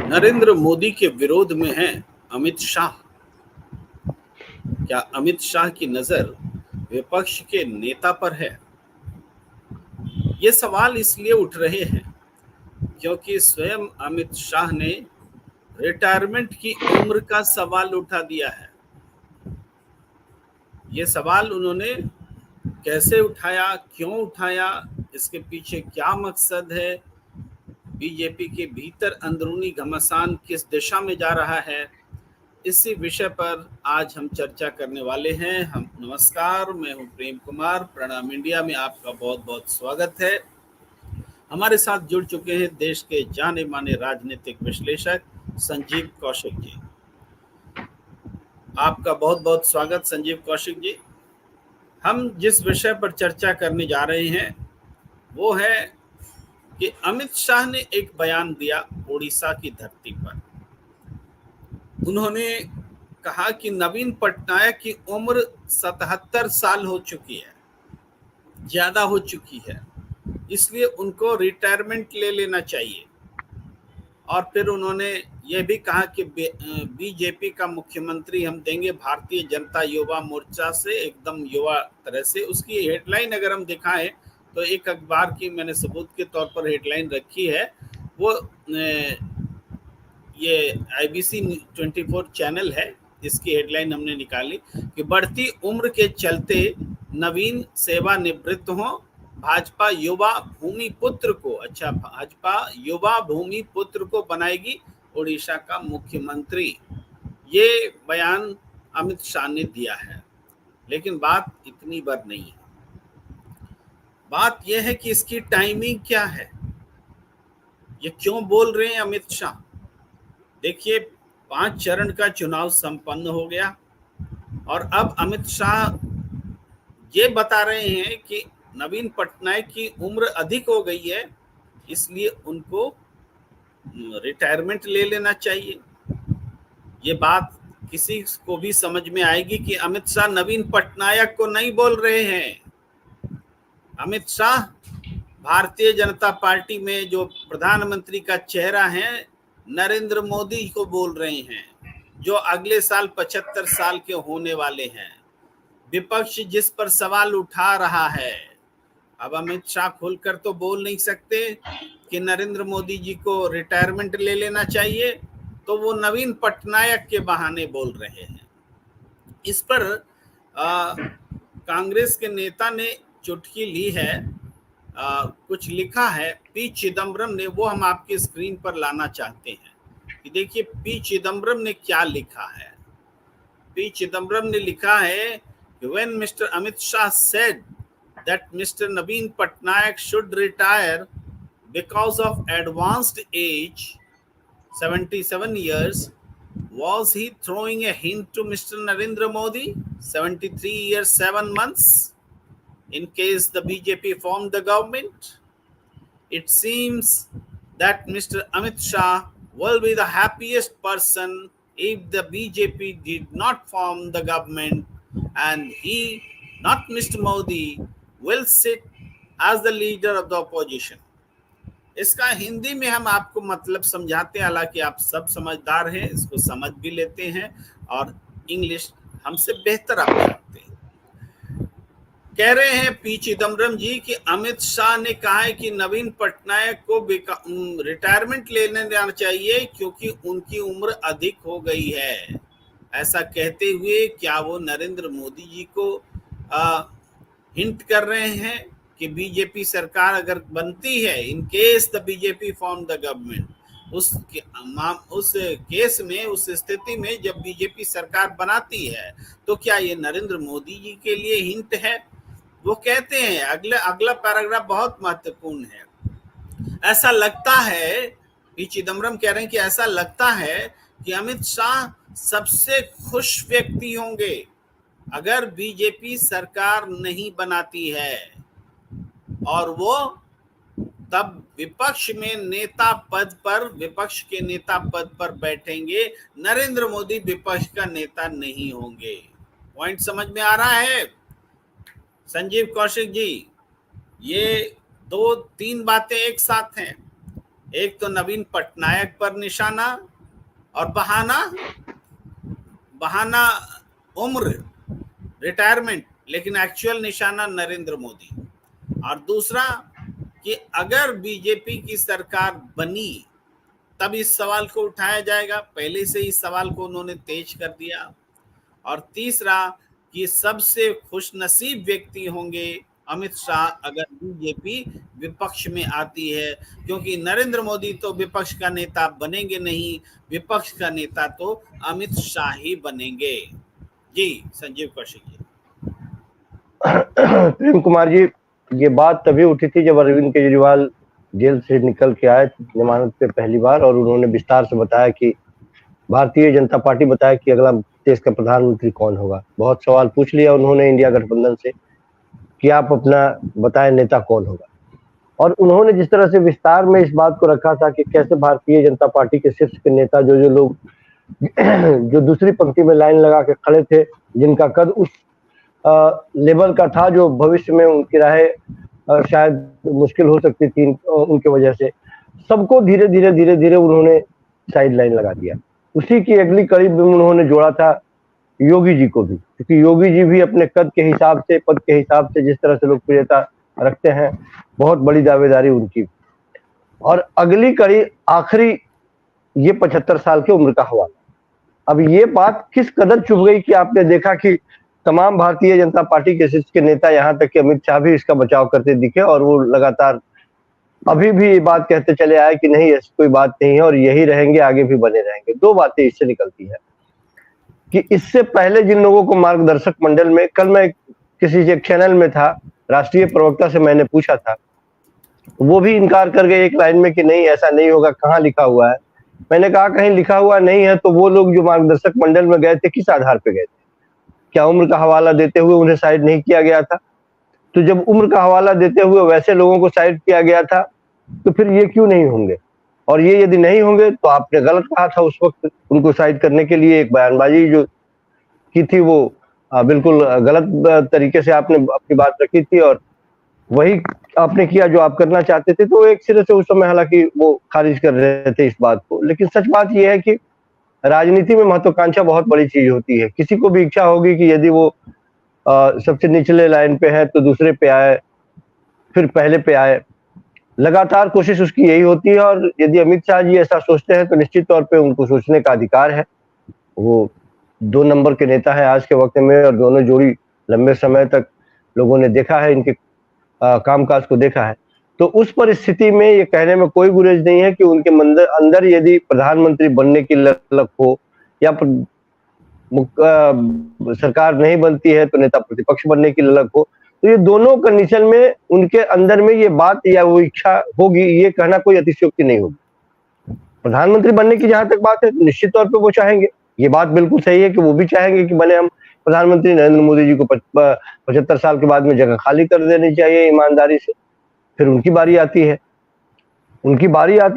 नरेंद्र मोदी के विरोध में हैं अमित शाह। क्या अमित शाह की नजर विपक्ष के नेता पर है? ये सवाल इसलिए उठ रहे हैं क्योंकि स्वयं अमित शाह ने रिटायरमेंट की उम्र का सवाल उठा दिया है। ये सवाल उन्होंने कैसे उठाया, क्यों उठाया, इसके पीछे क्या मकसद है, बीजेपी के भीतर अंदरूनी घमासान किस दिशा में जा रहा है, इसी विषय पर आज हम चर्चा करने वाले हैं। हम नमस्कार, मैं हूं प्रेम कुमार। प्रणाम इंडिया में आपका बहुत बहुत स्वागत है। हमारे साथ जुड़ चुके हैं देश के जाने माने राजनीतिक विश्लेषक संजीव कौशिक जी। आपका बहुत बहुत स्वागत संजीव कौशिक जी। हम जिस विषय पर चर्चा करने जा रहे हैं वो है कि अमित शाह ने एक बयान दिया उड़ीसा की धरती पर। उन्होंने कहा कि नवीन पटनायक की उम्र 77 साल हो चुकी है, ज्यादा हो चुकी है, इसलिए उनको रिटायरमेंट ले लेना चाहिए। और फिर उन्होंने ये भी कहा कि बीजेपी का मुख्यमंत्री हम देंगे भारतीय जनता युवा मोर्चा से, एकदम युवा तरह से। उसकी हेडलाइन अगर हम दिखाएं तो एक अखबार की मैंने सबूत के तौर पर हेडलाइन रखी है, वो ये IBC 24 चैनल है, इसकी हेडलाइन हमने निकाली कि बढ़ती उम्र के चलते नवीन सेवानिवृत्त हों, भाजपा युवा भूमिपुत्र को, अच्छा, भाजपा युवा भूमिपुत्र को बनाएगी उड़ीसा का मुख्यमंत्री। ये बयान अमित शाह ने दिया है। लेकिन बात इतनी बार नहीं है। बात यह है कि इसकी टाइमिंग क्या है, ये क्यों बोल रहे हैं अमित शाह। देखिए, 5 चरण का चुनाव संपन्न हो गया और अब अमित शाह ये बता रहे हैं कि नवीन पटनायक की उम्र अधिक हो गई है, इसलिए उनको रिटायरमेंट ले लेना चाहिए। ये बात किसी को भी समझ में आएगी कि अमित शाह नवीन पटनायक को नहीं बोल रहे हैं। अमित शाह भारतीय जनता पार्टी में जो प्रधानमंत्री का चेहरा है नरेंद्र मोदी को बोल रहे हैं, जो अगले साल 75 साल के होने वाले हैं। विपक्ष जिस पर सवाल उठा रहा है, अब अमित शाह खुलकर तो बोल नहीं सकते कि नरेंद्र मोदी जी को रिटायरमेंट ले लेना चाहिए, तो वो नवीन पटनायक के बहाने बोल रहे हैं। इस पर कांग्रेस के नेता ने चुटकी ली है, कुछ लिखा है पी चिदम्बरम ने, वो हम आपकी स्क्रीन पर लाना चाहते हैं कि देखिए पी चिदम्बरम ने क्या लिखा है। पी चिदम्बरम ने लिखा है when Mr. Amit Shah said that Mr. Naveen Patnaik should retire because of advanced age, 77 years, was he throwing a hint to Mr. Narendra Modi, 73 years 7 months, in case the BJP formed the government? It seems that Mr. Amit Shah will be the happiest person if the BJP did not form the government, and he, not Mr. Modi, will sit as the leader of the opposition. इसका हिंदी में हम आपको मतलब समझाते हैं, हालांकि आप सब समझदार हैं, इसको समझ भी लेते हैं और इंग्लिश हमसे बेहतर आप जानते हैं। कह रहे हैं पी चिदम्बरम जी कि अमित शाह ने कहा है कि नवीन पटनायक को रिटायरमेंट लेने देना चाहिए क्योंकि उनकी उम्र अधिक हो गई है। ऐसा कहते हुए क्या वो नरेंद्र मोदी जी को हिंट कर रहे हैं कि बीजेपी सरकार अगर बनती है, in case the BJP form the government, उस केस में, उस स्थिति में जब बीजेपी सरकार बनाती है तो क्या ये नरेंद्र मोदी जी के लिए हिंट है? वो कहते हैं, अगला पैराग्राफ बहुत महत्वपूर्ण है। ऐसा लगता है, पी चिदम्बरम कह रहे हैं कि ऐसा लगता है कि अमित शाह सबसे खुश व्यक्ति होंगे अगर बीजेपी सरकार नहीं बनाती है, और वो तब विपक्ष में नेता पद पर, विपक्ष के नेता पद पर बैठेंगे, नरेंद्र मोदी विपक्ष का नेता नहीं होंगे। पॉइंट समझ में आ रहा है संजीव कौशिक जी? ये 2-3 बातें एक साथ हैं। एक तो नवीन पटनायक पर निशाना, और बहाना बहाना उम्र, रिटायरमेंट, लेकिन एक्चुअल निशाना नरेंद्र मोदी। और दूसरा कि अगर बीजेपी की सरकार बनी तब इस सवाल को उठाया जाएगा, पहले से इस सवाल को उन्होंने तेज कर दिया। और तीसरा कि सबसे खुशनसीब व्यक्ति होंगे अमित शाह अगर बीजेपी विपक्ष में आती है, क्योंकि नरेंद्र मोदी तो विपक्ष का नेता बनेंगे नहीं, विपक्ष का नेता तो अमित शाह ही बनेंगे। जी संजीव कौशिक जी। प्रेम कुमार जी, ये बात तभी उठी थी जब अरविंद केजरीवाल जेल से निकल के आए जमानत पे पहली बार, और उन्होंने विस्तार से बताया कि भारतीय जनता पार्टी बताया कि अगला देश का प्रधानमंत्री कौन होगा। बहुत सवाल पूछ लिया उन्होंने इंडिया गठबंधन से कि आप अपना बताएं नेता कौन होगा, और उन्होंने जिस तरह से विस्तार में इस बात को रखा था कि कैसे भारतीय जनता पार्टी के शीर्ष के नेता जो लोग जो दूसरी पंक्ति में लाइन लगा के खड़े थे, जिनका कद उस लेवल का था जो भविष्य में उनकी राहें शायद मुश्किल हो सकती थी उनके वजह से, सबको धीरे धीरे उन्होंने साइड लाइन लगा दिया। उसी की अगली कड़ी में उन्होंने जोड़ा था योगी जी को भी, क्योंकि योगी जी भी अपने कद के हिसाब से, पद के हिसाब से जिस तरह से लोकप्रियता रखते हैं, बहुत बड़ी दावेदारी उनकी। और अगली कड़ी आखिरी ये 75 साल की उम्र का हवाला। अब ये बात किस कदर चुभ गई कि आपने देखा कि तमाम भारतीय जनता पार्टी के शीर्ष के नेता, यहाँ तक कि अमित शाह भी इसका बचाव करते दिखे, और वो लगातार अभी भी ये बात कहते चले आए कि नहीं ऐसी कोई बात नहीं है और यही रहेंगे, आगे भी बने रहेंगे। दो बातें इससे निकलती है कि इससे पहले जिन लोगों को मार्गदर्शक मंडल में, कल मैं किसी एक चैनल में था, राष्ट्रीय प्रवक्ता से मैंने पूछा था, वो भी इनकार कर गए एक लाइन में कि नहीं ऐसा नहीं होगा, कहाँ लिखा हुआ है। मैंने कहा कहीं लिखा हुआ नहीं है तो वो लोग जो मार्गदर्शक मंडल में गए थे किस आधार पे गए थे? क्या उम्र का हवाला देते हुए उन्हें साइड नहीं किया गया था? तो जब उम्र का हवाला देते हुए वैसे लोगों को साइड किया गया था तो फिर ये क्यों नहीं होंगे? और ये यदि नहीं होंगे तो आपने गलत कहा था उस वक्त, उनको साइड करने के लिए एक बयानबाजी जो की थी वो बिल्कुल गलत तरीके से आपने अपनी बात रखी थी, और वही आपने किया जो आप करना चाहते थे। तो एक सिरे से उस समय हालांकि वो खारिज कर रहे थे इस बात को, लेकिन सच बात यह है कि राजनीति में महत्वाकांक्षा बहुत बड़ी चीज होती है। किसी को भी इच्छा होगी कि यदि वो सबसे निचले लाइन पे है तो दूसरे पे आए, फिर पहले पे आए, लगातार कोशिश उसकी यही होती है। और यदि अमित शाह जी ऐसा सोचते हैं तो निश्चित तौर पे उनको सोचने का अधिकार है। वो 2 नंबर के नेता है आज के वक्त में, और दोनों जोड़ी लंबे समय तक लोगों ने देखा है, इनके कामकाज को देखा है। तो उस परिस्थिति में ये कहने में कोई गुरेज नहीं है कि उनके अंदर यदि प्रधानमंत्री बनने की ललक हो, या सरकार नहीं बनती है तो नेता प्रतिपक्ष बनने की ललक हो, तो ये दोनों कंडीशन में उनके अंदर में ये बात या वो इच्छा होगी, ये कहना कोई अतिशयोक्ति नहीं होगी। प्रधानमंत्री बनने की जहां तक बात है, निश्चित तौर पे वो चाहेंगे, ये बात बिल्कुल सही है कि वो भी चाहेंगे कि भले हम प्रधानमंत्री नरेंद्र मोदी जी को 75 साल के बाद में जगह खाली कर देनी चाहिए ईमानदारी से। फिर उनकी बारी आती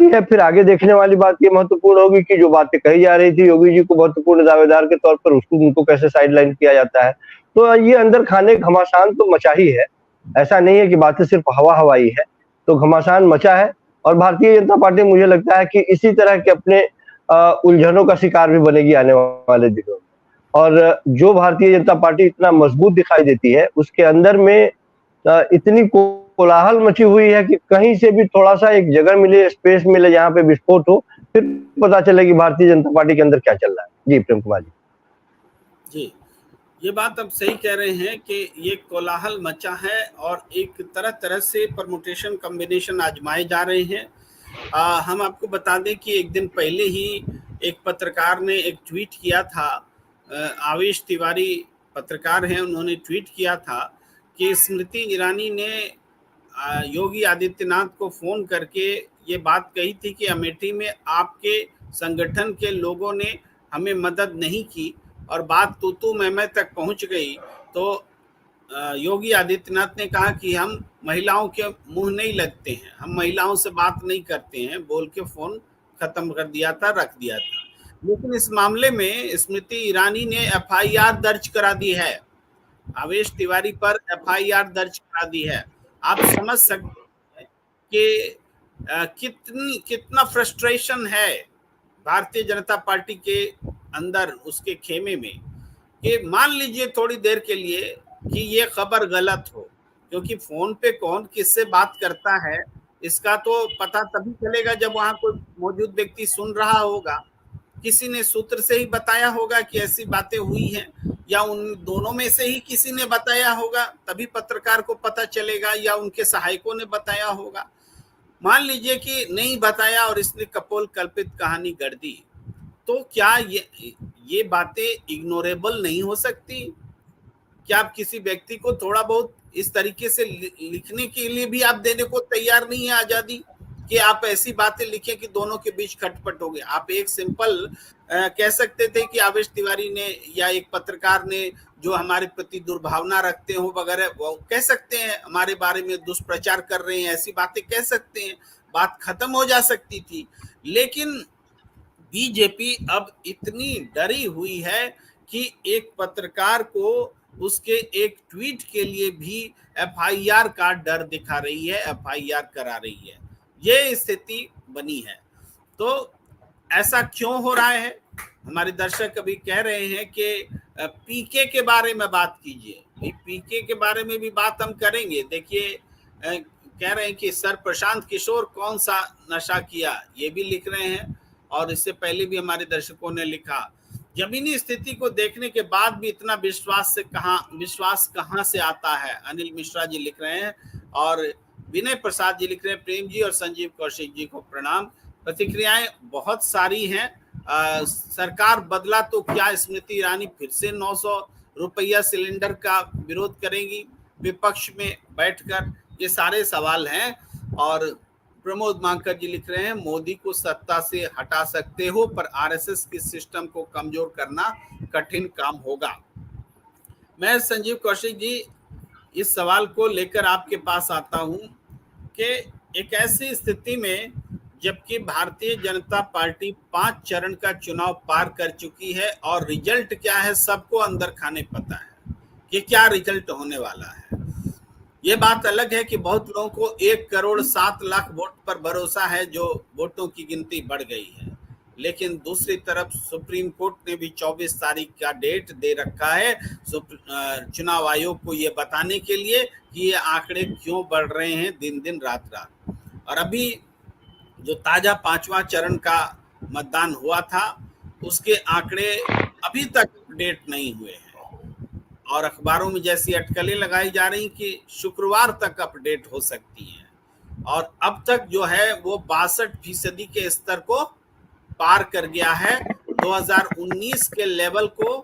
है, फिर आगे देखने वाली बात ये महत्वपूर्ण होगी कि जो बातें कही जा रही थी योगी जी को महत्वपूर्ण दावेदार के तौर पर, उसको उनको कैसे साइडलाइन किया जाता है। तो ये अंदर खाने घमासान तो मचा ही है, ऐसा नहीं है कि बातें सिर्फ हवाई है, तो घमासान मचा है। और भारतीय जनता पार्टी मुझे लगता है कि इसी तरह के अपने उलझनों का शिकार भी बनेगी आने वाले दिनों में। और जो भारतीय जनता पार्टी इतना मजबूत दिखाई देती है, उसके अंदर में इतनी कोलाहल मची हुई है कि कहीं से भी थोड़ा सा एक जगह मिले, स्पेस मिले जहां पे विस्फोट हो, फिर पता चले कि भारतीय जनता पार्टी के अंदर क्या चल रहा है। जी प्रेम कुमार जी, ये बात आप सही कह रहे हैं कि ये कोलाहल मचा है और एक तरह तरह से परमुटेशन कॉम्बिनेशन आजमाए जा रहे हैं। हम आपको बता दें कि एक दिन पहले ही एक पत्रकार ने एक ट्वीट किया था, आवेश तिवारी पत्रकार हैं, उन्होंने ट्वीट किया था कि स्मृति ईरानी ने योगी आदित्यनाथ को फोन करके ये बात कही थी कि अमेठी में आपके संगठन के लोगों ने हमें मदद नहीं की, और बात तू मैं तक पहुंच गई। तो योगी आदित्यनाथ ने कहा कि हम महिलाओं के मुंह नहीं लगते हैं, हम महिलाओं से बात नहीं करते हैं, बोल के फोन खत्म कर दिया था, रख दिया था। लेकिन इस मामले में स्मृति ईरानी ने एफआईआर दर्ज करा दी है, आवेश तिवारी पर एफआईआर दर्ज करा दी है। आप समझ सकते हैं कि कितना फ्रस्ट्रेशन है भारतीय जनता पार्टी के अंदर, उसके खेमे में, कि मान लीजिए थोड़ी देर के लिए कि ये खबर गलत हो, क्योंकि फोन पे कौन किससे बात करता है इसका तो पता तभी चलेगा जब वहां कोई मौजूद व्यक्ति सुन रहा होगा। किसी ने सूत्र से ही बताया होगा कि ऐसी बातें हुई हैं, या उन दोनों में से ही किसी ने बताया होगा, तभी पत्रकार को पता चलेगा, या उनके सहायकों ने बताया होगा। मान लीजिए कि नहीं बताया और इसने कपोल कल्पित कहानी गढ़ दी, तो क्या ये बातें इग्नोरेबल नहीं हो सकती? क्या आप किसी व्यक्ति को थोड़ा बहुत इस तरीके से लिखने के लिए भी आप देने को तैयार नहीं है आजादी, कि आप ऐसी बातें लिखें कि दोनों के बीच खटपट हो गए? आप एक सिंपल कह सकते थे कि आवेश तिवारी ने या एक पत्रकार ने जो हमारे प्रति दुर्भावना रखते हो वगैरह, वो कह सकते हैं हमारे बारे में दुष्प्रचार कर रहे हैं, ऐसी बातें कह सकते हैं, बात खत्म हो जा सकती थी। लेकिन बीजेपी अब इतनी डरी हुई है कि एक पत्रकार को उसके एक ट्वीट के लिए भी एफआईआर का डर दिखा रही है, एफआईआर करा रही है। ये स्थिति बनी है। तो ऐसा क्यों हो रहा है? हमारे दर्शक अभी कह रहे हैं कि पीके के बारे में बात कीजिए। पीके के बारे में भी बात हम करेंगे। देखिए, कह रहे हैं कि सर प्रशांत किशोर कौन सा नशा किया, ये भी लिख रहे हैं। और इससे पहले भी हमारे दर्शकों ने लिखा, जमीनी स्थिति को देखने के बाद भी इतना विश्वास कहाँ से आता है, अनिल मिश्रा जी लिख रहे हैं। और विनय प्रसाद जी लिख रहे हैं, प्रेम जी और संजीव कौशिक जी को प्रणाम। प्रतिक्रियाएं बहुत सारी हैं। सरकार बदला तो क्या स्मृति ईरानी फिर से 900 रुपया सिलेंडर का विरोध करेंगी विपक्ष में बैठकर? ये सारे सवाल हैं। और प्रमोद मांकर जी लिख रहे हैं, मोदी को सत्ता से हटा सकते हो पर आरएसएस के सिस्टम को कमजोर करना कठिन काम होगा। मैं संजीव कौशिक जी इस सवाल को लेकर आपके पास आता हूं कि एक ऐसी स्थिति में जबकि भारतीय जनता पार्टी 5 चरण का चुनाव पार कर चुकी है और रिजल्ट क्या है सबको अंदर खाने पता है कि क्या रिजल्ट होने वाला है। ये बात अलग है कि बहुत लोगों को 1,07,00,000 वोट पर भरोसा है, जो वोटों की गिनती बढ़ गई है। लेकिन दूसरी तरफ सुप्रीम कोर्ट ने भी 24 तारीख का डेट दे रखा है चुनाव आयोग को ये बताने के लिए कि ये आंकड़े क्यों बढ़ रहे हैं दिन दिन रात रात। और अभी जो ताजा 5वां चरण का मतदान हुआ था उसके आंकड़े अभी तक अपडेट नहीं हुए हैं, और अखबारों में जैसी अटकलें लगाई जा रही कि शुक्रवार तक अपडेट हो सकती है। और अब तक जो है वो 62% के स्तर को पार कर गया है, 2019 के लेवल को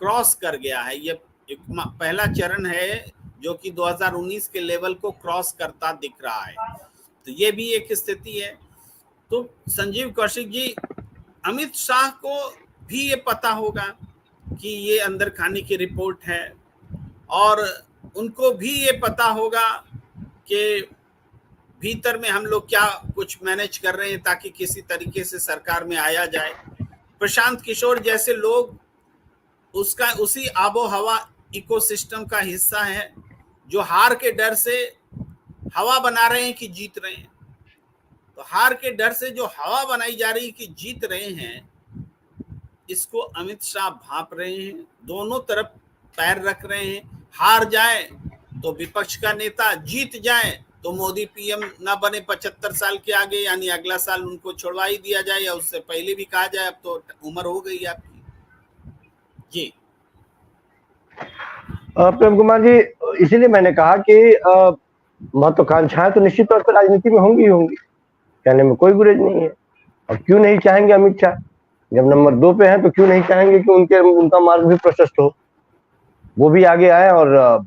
क्रॉस कर गया है। ये एक पहला चरण है जो कि 2019 के लेवल को क्रॉस करता दिख रहा है। तो ये भी एक स्थिति है। तो संजीव कौशिक जी, अमित शाह को भी ये पता होगा कि ये अंदर खाने की रिपोर्ट है, और उनको भी ये पता होगा कि भीतर में हम लोग क्या कुछ मैनेज कर रहे हैं ताकि किसी तरीके से सरकार में आया जाए। प्रशांत किशोर जैसे लोग उसी आबो हवा इकोसिस्टम का हिस्सा है जो हार के डर से हवा बना रहे हैं कि जीत रहे हैं। तो हार के डर से जो हवा बनाई जा रही है कि जीत रहे हैं, इसको अमित शाह भांप रहे हैं, दोनों तरफ पैर रख रहे हैं। हार जाए तो विपक्ष का नेता, जीत जाए तो मोदी पीएम ना बने 75 साल के आगे, यानी अगला साल उनको छोड़वा ही दिया जाए, या उससे पहले भी कहा जाए, अब तो उम्र हो गई आपकी। जी प्रेम कुमार जी, इसीलिए मैंने कहा कि महत्वाकांक्षाएं तो निश्चित तौर पर राजनीति में होंगी, कहने में कोई गुरेज नहीं है। और क्यों नहीं चाहेंगे अमित शाह, जब नंबर 2 पे हैं तो क्यों नहीं चाहेंगे कि उनका मार्ग भी प्रशस्त हो, वो भी आगे आए और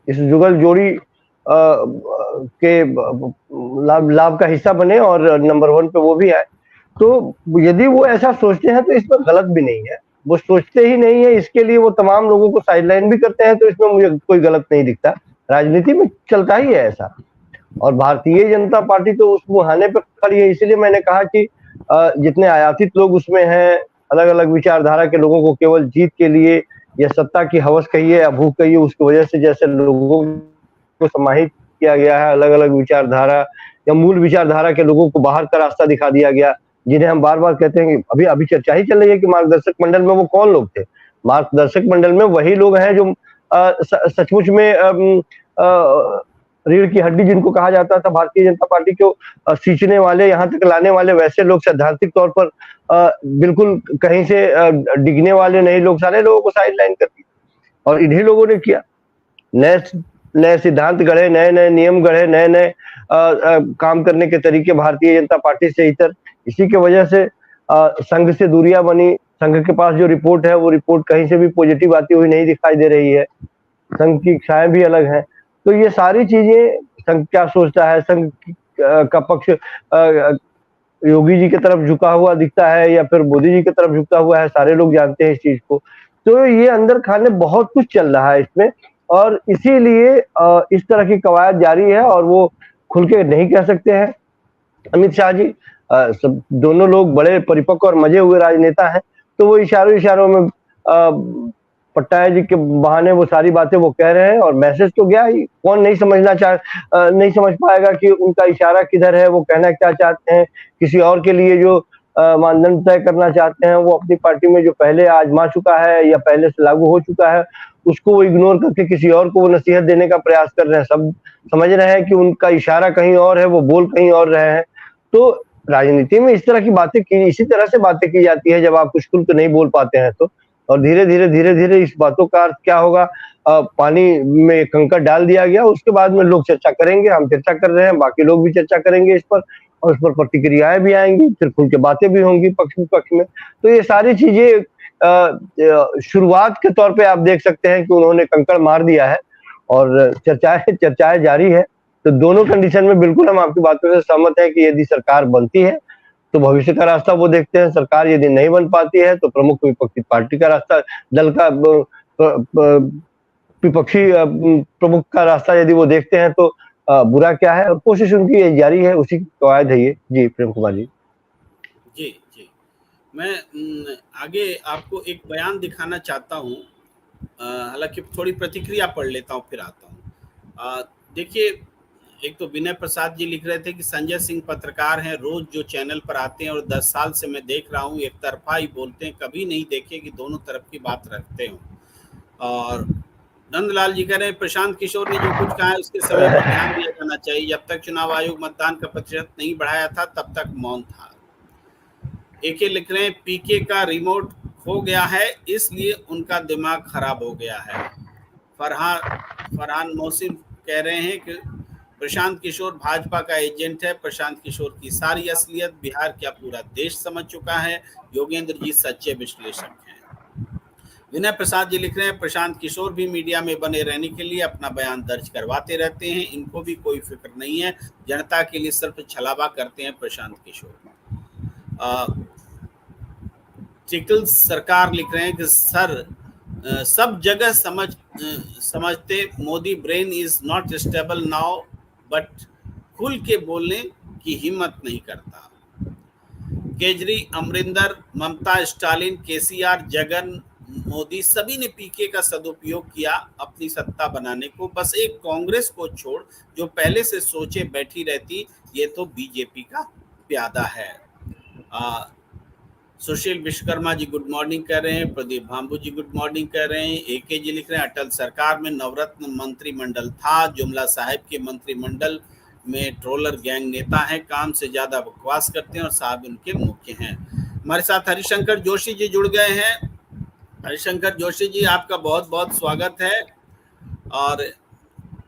इस जुगल जोड़ी के लाभ का हिस्सा बने और नंबर 1 पे वो भी आए। तो यदि वो ऐसा सोचते हैं तो इसमें गलत भी नहीं है। वो सोचते ही नहीं है, इसके लिए वो तमाम लोगों को साइडलाइन भी करते हैं, तो इसमें मुझे कोई गलत नहीं दिखता। राजनीति में चलता ही है ऐसा, और भारतीय जनता पार्टी तो उस मुहाने पर खड़ी है। इसलिए मैंने कहा कि जितने आयातित लोग उसमें हैं, अलग अलग विचारधारा के लोगों को केवल जीत के लिए या सत्ता की हवस कहिए या भूख कहिए, उसकी वजह से जैसे लोगों को समाहित किया गया है, अलग अलग विचारधारा या मूल विचारधारा के लोगों को बाहर का रास्ता दिखा दिया गया, जिन्हें हम बार बार कहते हैं कि अभी अभी चर्चा ही चल रही है कि मार्गदर्शक मंडल में वो कौन लोग थे। मार्गदर्शक मंडल में वही लोग हैं जो सचमुच में रीढ़ की हड्डी जिनको कहा जाता था भारतीय जनता पार्टी को सींचने वाले, यहाँ तक लाने वाले, वैसे लोग सैद्धांतिक तौर पर बिल्कुल कहीं से डिगने वाले नहीं लोग सारे लोगों को साइडलाइन कर दिया। और इन्हीं लोगों ने किया, नए नए सिद्धांत गढ़े, नए नए नियम गढ़े, नए नए काम करने के तरीके भारतीय जनता पार्टी से इतर। इसी की वजह से संघ से दूरियां बनी। संघ के पास जो रिपोर्ट है वो रिपोर्ट कहीं से भी पॉजिटिव आती हुई नहीं दिखाई दे रही है। संघ की इच्छाएं भी अलग हैं। तो ये सारी चीजें, संघ क्या सोचता है, संघ का पक्ष योगी जी की तरफ झुका हुआ दिखता है या फिर मोदी जी की तरफ झुकता हुआ है, सारे लोग जानते हैं इस चीज को। तो ये अंदर खाने बहुत कुछ चल रहा है इसमें, और इसीलिए इस तरह की कवायद जारी है और वो खुल के नहीं कह सकते हैं। अमित शाह जी सब दोनों लोग बड़े परिपक्व और मजे हुए राजनेता हैं, तो वो इशारों में पट्टाया जी के बहाने वो सारी बातें वो कह रहे हैं, और मैसेज तो गया ही। कौन नहीं नहीं समझ पाएगा कि उनका इशारा किधर है, वो कहना क्या चाहते हैं। किसी और के लिए जो मानदंड तय करना चाहते हैं, वो अपनी पार्टी में जो पहले आजमा चुका है या पहले से लागू हो चुका है, उसको वो इग्नोर करके किसी और को वो नसीहत देने का प्रयास कर रहे हैं। सब समझ रहे हैं कि उनका इशारा कहीं और है, वो बोल कहीं और रहे हैं। तो राजनीति में इस तरह की बातें इसी तरह से बातें की जाती है जब आप कुछ खुल के नहीं बोल पाते हैं तो। और धीरे धीरे इस बातों का अर्थ क्या होगा, पानी में कंकड़ डाल दिया गया। उसके बाद में लोग चर्चा करेंगे, हम चर्चा कर रहे हैं, बाकी लोग भी चर्चा करेंगे इस पर, और उस पर प्रतिक्रियाएं भी आएंगी, फिर खुल के बातें भी होंगी पक्ष विपक्ष में। तो ये सारी चीजें शुरुआत के तौर पे आप देख सकते हैं कि उन्होंने कंकड़ मार दिया है और चर्चाएं जारी है। तो दोनों कंडीशन में बिल्कुल हम आपकी बातों से सहमत है कि यदि सरकार बनती है तो भविष्य का रास्ता वो देखते हैं। सरकार यदि नहीं बन पाती है तो प्रमुख विपक्षी पार्टी का रास्ता, दल का विपक्षी प्रमुख का रास्ता यदि वो देखते हैं तो बुरा क्या है, और कोशिश उनकी ये जारी है, उसी की कवायद है ये। जी प्रेम कुमार जी। जी जी, मैं आगे आपको एक बयान दिखाना चाहता हूँ, हालांकि थोड़ी प्रतिक्रिया पढ़ लेता हूँ फिर आता हूँ। देखिए, एक तो विनय प्रसाद जी लिख रहे थे कि संजय सिंह पत्रकार हैं, रोज जो चैनल पर आते हैं और 10 साल से मैं देख रहा हूँ, एक तरफा ही बोलते हैं, कभी नहीं देखे कि दोनों तरफ की बात रखते हो। और नंदलाल जी कह रहे हैं प्रशांत किशोर ने जो कुछ कहा है उसके समय पर ध्यान दिया जाना चाहिए। जब तक चुनाव आयोग मतदान का प्रतिशत नहीं बढ़ाया था तब तक मौन था। एके लिख रहे हैं पीके का रिमोट खो गया है इसलिए उनका दिमाग खराब हो गया है। फरहान मोहसिन कह रहे हैं कि प्रशांत किशोर भाजपा का एजेंट है। प्रशांत किशोर की सारी असलियत बिहार क्या पूरा देश समझ चुका है। योगेंद्र जी सच्चे विश्लेषक हैं। विनय प्रसाद जी लिख रहे हैं प्रशांत किशोर भी मीडिया में बने रहने के लिए अपना बयान दर्ज करवाते रहते हैं, इनको भी कोई फिक्र नहीं है, जनता के लिए सिर्फ छलावा करते हैं प्रशांत किशोर। टिकल सरकार लिख रहे हैं कि सर सब जगह समझते Modi brain is not stable now, but खुल के बोलने की हिम्मत नहीं करता। केजरी, अमरिंदर, ममता, स्टालिन, केसीआर, जगन, मोदी सभी ने पीके का सदुपयोग किया अपनी सत्ता बनाने को। बस एक कांग्रेस को छोड़ जो पहले से सोचे बैठी रहती, ये तो बीजेपी का प्यादा है। सुशील विश्वकर्मा जी गुड मॉर्निंग कर रहे हैं। प्रदीप भांबू जी गुड मॉर्निंग कर रहे हैं। एके जी लिख रहे हैं अटल सरकार में नवरत्न मंत्रिमंडल था, जुमला साहब के मंत्रिमंडल में ट्रोलर गैंग नेता हैं, काम से ज्यादा बकवास करते हैं और साहब उनके मुख्य हैं। हमारे साथ हरिशंकर जोशी जी जुड़ गए हैं। हरिशंकर जोशी जी आपका बहुत बहुत स्वागत है। और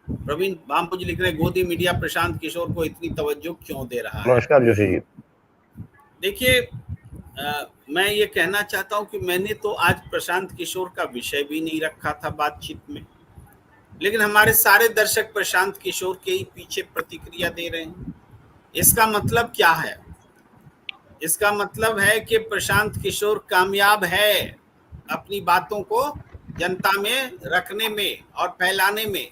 प्रवीण भांबू जी लिख रहे हैं गोदी मीडिया प्रशांत किशोर को इतनी तवज्जो क्यों दे रहा है। नमस्कार जोशी जी। देखिए, मैं ये कहना चाहता हूँ कि मैंने तो आज प्रशांत किशोर का विषय भी नहीं रखा था बातचीत में, लेकिन हमारे सारे दर्शक प्रशांत किशोर के ही पीछे प्रतिक्रिया दे रहे हैं। इसका मतलब क्या है? इसका मतलब है कि प्रशांत किशोर कामयाब है अपनी बातों को जनता में रखने में और फैलाने में।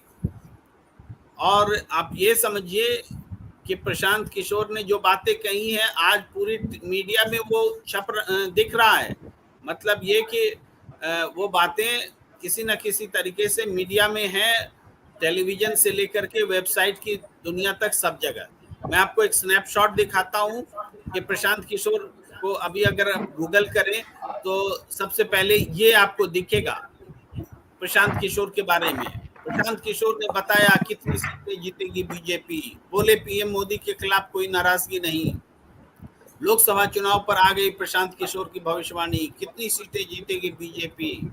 और आप ये समझिए कि प्रशांत किशोर ने जो बातें कही हैं आज पूरी मीडिया में वो दिख रहा है। मतलब ये कि वो बातें किसी न किसी तरीके से मीडिया में हैं, टेलीविजन से लेकर के वेबसाइट की दुनिया तक सब जगह। मैं आपको एक स्नैपशॉट दिखाता हूं कि प्रशांत किशोर को अभी अगर आप गूगल करें तो सबसे पहले ये आपको दिखेगा प्रशांत किशोर के बारे में। प्रशांत किशोर ने बताया कितनी सीटें जीतेगी बीजेपी, बोले पीएम मोदी के खिलाफ कोई नाराजगी नहीं। लोकसभा चुनाव पर आ गई प्रशांत किशोर की भविष्यवाणी, कितनी सीटें जीतेगी बीजेपी।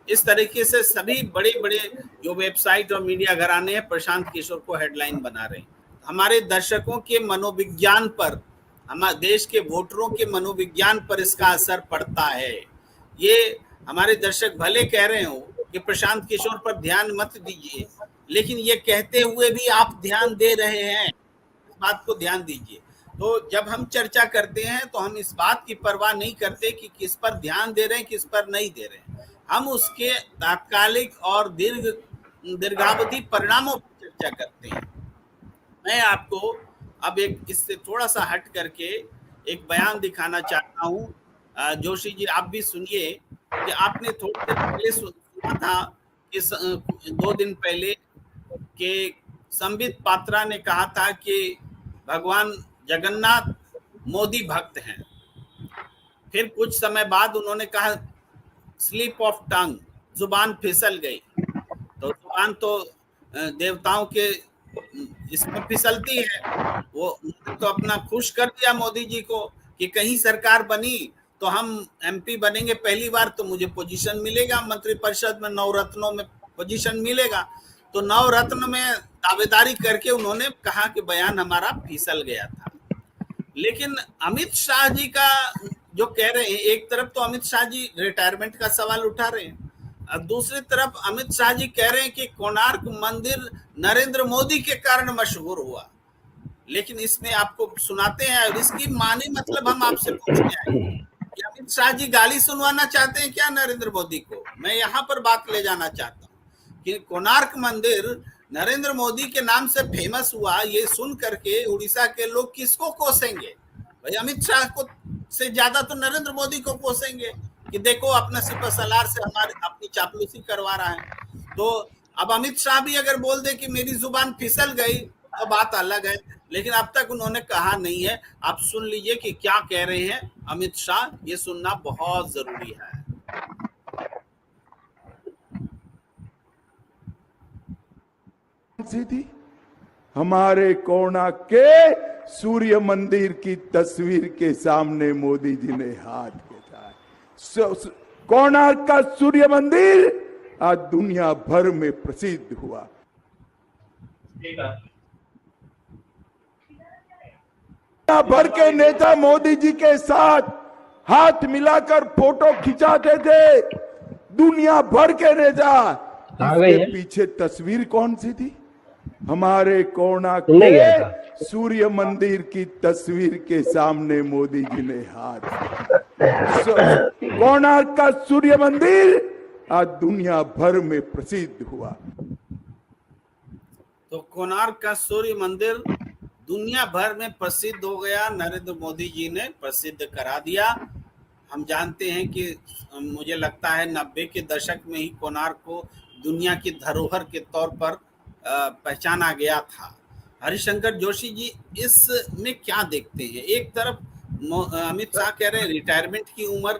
इस तरीके से सभी बड़े बड़े जो वेबसाइट और मीडिया घराने हैं प्रशांत किशोर को हेडलाइन बना रहे हैं। हमारे दर्शकों के मनोविज्ञान पर, हमारे देश के वोटरों के मनोविज्ञान पर इसका असर पड़ता है। ये हमारे दर्शक भले कह रहे हो कि प्रशांत किशोर पर ध्यान मत दीजिए, लेकिन ये कहते हुए भी आप ध्यान दे रहे हैं, इस बात को ध्यान दीजिए। तो जब हम चर्चा करते हैं तो हम इस बात की परवाह नहीं करते कि किस पर ध्यान दे रहे हैं, किस पर नहीं दे रहे हैं। हम उसके तात्कालिक और दीर्घावधि परिणामों पर चर्चा करते हैं। मैं आपको अब एक इससे थोड़ा सा हट करके एक बयान दिखाना चाहता हूं। जोशी जी आप भी सुनिए कि आपने थोड़ी देर पहले सुना था कि 2 दिन पहले कि संबित पात्रा ने कहा था कि भगवान जगन्नाथ मोदी भक्त हैं। फिर कुछ समय बाद उन्होंने कहा स्लिप ऑफ टंग, जुबान फिसल गई। तो जुबान तो देवताओं के इसमें फिसलती है। वो तो अपना खुश कर दिया मोदी जी को कि कहीं सरकार बनी तो हम एमपी बनेंगे पहली बार, तो मुझे पोजीशन मिलेगा मंत्रिपरिषद में, 9 रत्नों में पोजीशन मिलेगा। तो 9 रत्न में दावेदारी करके उन्होंने कहा कि बयान हमारा फिसल गया था। लेकिन अमित शाह जी का जो कह रहे हैं, एक तरफ तो अमित शाह जी रिटायरमेंट का सवाल उठा रहे हैं, दूसरी तरफ अमित शाह जी कह रहे हैं कि कोणार्क मंदिर नरेंद्र मोदी के कारण मशहूर हुआ। लेकिन इसमें आपको सुनाते हैं और इसकी माने मतलब हम आपसे पूछने आए कि अमित शाह जी गाली सुनवाना चाहते हैं क्या नरेंद्र मोदी को? मैं यहाँ पर बात ले जाना चाहता हूँ कि कोणार्क मंदिर नरेंद्र मोदी के नाम से फेमस हुआ, ये सुन करके उड़ीसा के लोग किसको कोसेंगे? भाई अमित शाह को से ज्यादा तो नरेंद्र मोदी को कोसेंगे कि देखो अपना सिपह सलार से हमारी अपनी चापलूसी करवा रहा है। तो अब अमित शाह भी अगर बोल दे कि मेरी जुबान फिसल गई तो बात अलग है, लेकिन अब तक उन्होंने कहा नहीं है। आप सुन लीजिए कि क्या कह रहे हैं अमित शाह, ये सुनना बहुत जरूरी है। थी हमारे कोणार्क के सूर्य मंदिर की तस्वीर के सामने मोदी जी ने हाथ उठाया। कोणार्क का सूर्य मंदिर आज दुनिया भर में प्रसिद्ध हुआ। दुनिया भर के नेता मोदी जी के साथ हाथ मिलाकर फोटो खिंचाते थे, दुनिया भर के नेता। इसके पीछे तस्वीर कौन सी थी? हमारे कोणार्क के सूर्य मंदिर की तस्वीर के सामने मोदी जी ने हाथ। कोणार्क का सूर्य मंदिर आज दुनिया भर में प्रसिद्ध हुआ। तो कोणार्क का सूर्य मंदिर दुनिया भर में प्रसिद्ध हो गया, नरेंद्र मोदी जी ने प्रसिद्ध करा दिया। हम जानते हैं कि मुझे लगता है 90 के दशक में ही कोणार्क को दुनिया की धरोहर के तौर पर पहचाना गया था। हरिशंकर जोशी जी इसमें क्या देखते हैं? एक तरफ अमित शाह कह रहे हैं रिटायरमेंट की उम्र,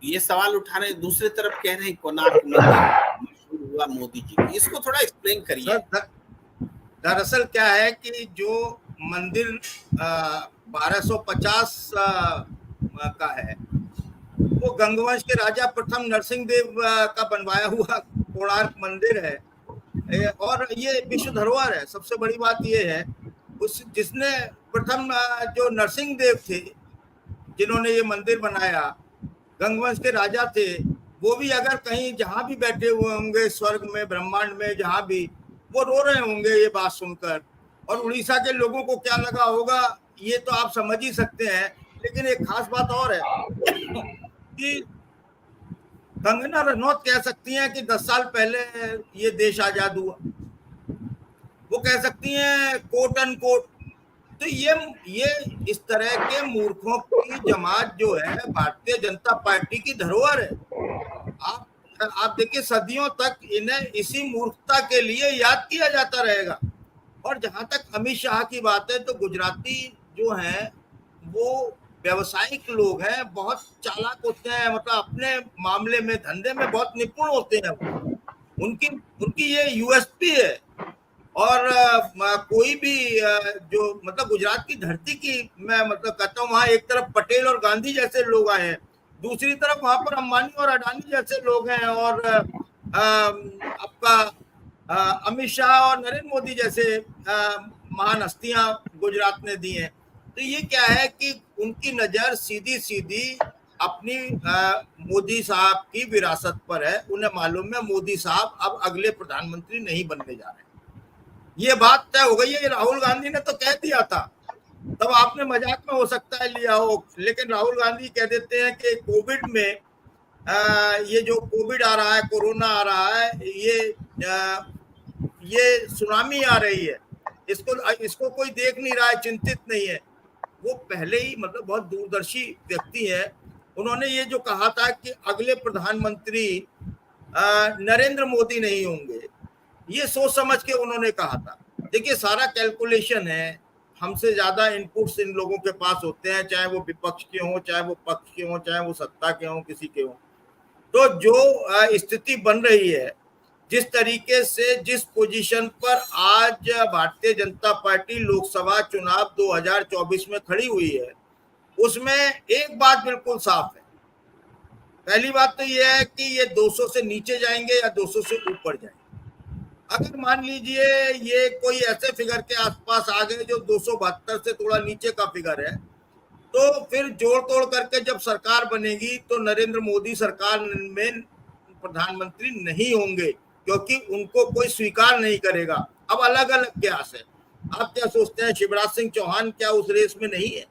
ये सवाल उठा रहे हैं, दूसरी तरफ कह रहे हैं कोणार्क मशहूर हुआ मोदी जी। इसको थोड़ा एक्सप्लेन करिए। दरअसल क्या है कि जो मंदिर 1250 का है वो गंगवंश के राजा प्रथम नरसिंह देव का बनवाया हुआ कोणार्क मंदिर है और ये विश्व धरोहर है। सबसे बड़ी बात ये है उस जिसने प्रथम जो नरसिंह देव थे जिन्होंने ये मंदिर बनाया, गंगवंश के राजा थे, वो भी अगर कहीं जहां भी बैठे हुए होंगे स्वर्ग में ब्रह्मांड में जहां भी, वो रो रहे होंगे ये बात सुनकर। और उड़ीसा के लोगों को क्या लगा होगा ये तो आप समझ ही सकते हैं। लेकिन एक खास बात और है कि कंगना रनौत कह सकती हैं कि 10 साल पहले ये देश आजाद हुआ, वो कह सकती हैं कोट अन कोट। तो ये इस तरह के मूर्खों की जमात जो है भारतीय जनता पार्टी की धरोहर है। आप देखिए सदियों तक इन्हें इसी मूर्खता के लिए याद किया जाता रहेगा। और जहां तक अमित शाह की बात है तो गुजराती जो हैं वो व्यवसायिक लोग हैं, बहुत चालाक होते हैं, मतलब अपने मामले में धंधे में बहुत निपुण होते हैं। उनकी उनकी ये यूएसपी है। और कोई भी जो मतलब गुजरात की धरती की मैं मतलब कहता हूँ, वहां एक तरफ पटेल और गांधी जैसे लोग आए हैं, दूसरी तरफ वहां पर अंबानी और अडानी जैसे लोग हैं, और आपका अमित शाह और नरेंद्र मोदी जैसे महान हस्तियां गुजरात ने दी हैं। तो ये क्या है कि उनकी नजर सीधी सीधी अपनी मोदी साहब की विरासत पर है। उन्हें मालूम है मोदी साहब अब अगले प्रधानमंत्री नहीं बनने जा रहे। ये बात तय हो गई है। राहुल गांधी ने तो कह दिया था, तब आपने मजाक में हो सकता है लिया हो, लेकिन राहुल गांधी कह देते हैं कि कोविड में ये जो कोविड आ रहा है, कोरोना आ रहा है, ये सुनामी आ रही है, इसको कोई देख नहीं रहा है, चिंतित नहीं है। वो पहले ही मतलब बहुत दूरदर्शी व्यक्ति है। उन्होंने ये जो कहा था कि अगले प्रधानमंत्री नरेंद्र मोदी नहीं होंगे, ये सोच समझ के उन्होंने कहा था। देखिए सारा कैलकुलेशन है, हमसे ज्यादा इनपुट्स इन लोगों के पास होते हैं, चाहे वो विपक्ष के हों, चाहे वो पक्ष के हों, चाहे वो सत्ता के हों, किसी के हों। तो जो स्थिति बन रही है, जिस तरीके से जिस पोजीशन पर आज भारतीय जनता पार्टी लोकसभा चुनाव 2024 में खड़ी हुई है, उसमें एक बात बिल्कुल साफ है। पहली बात तो यह है कि ये 200 से नीचे जाएंगे या 200 से ऊपर जाएंगे। अगर मान लीजिए ये कोई ऐसे फिगर के आसपास आ गए जो 272 से थोड़ा नीचे का फिगर है, तो फिर जोड़ तोड़ करके जब सरकार बनेगी तो नरेंद्र मोदी सरकार में प्रधानमंत्री नहीं होंगे, क्योंकि उनको कोई स्वीकार नहीं करेगा। अब अलग अलग प्रयास है। आप क्या सोचते हैं, शिवराज सिंह चौहान क्या उस रेस में नहीं है?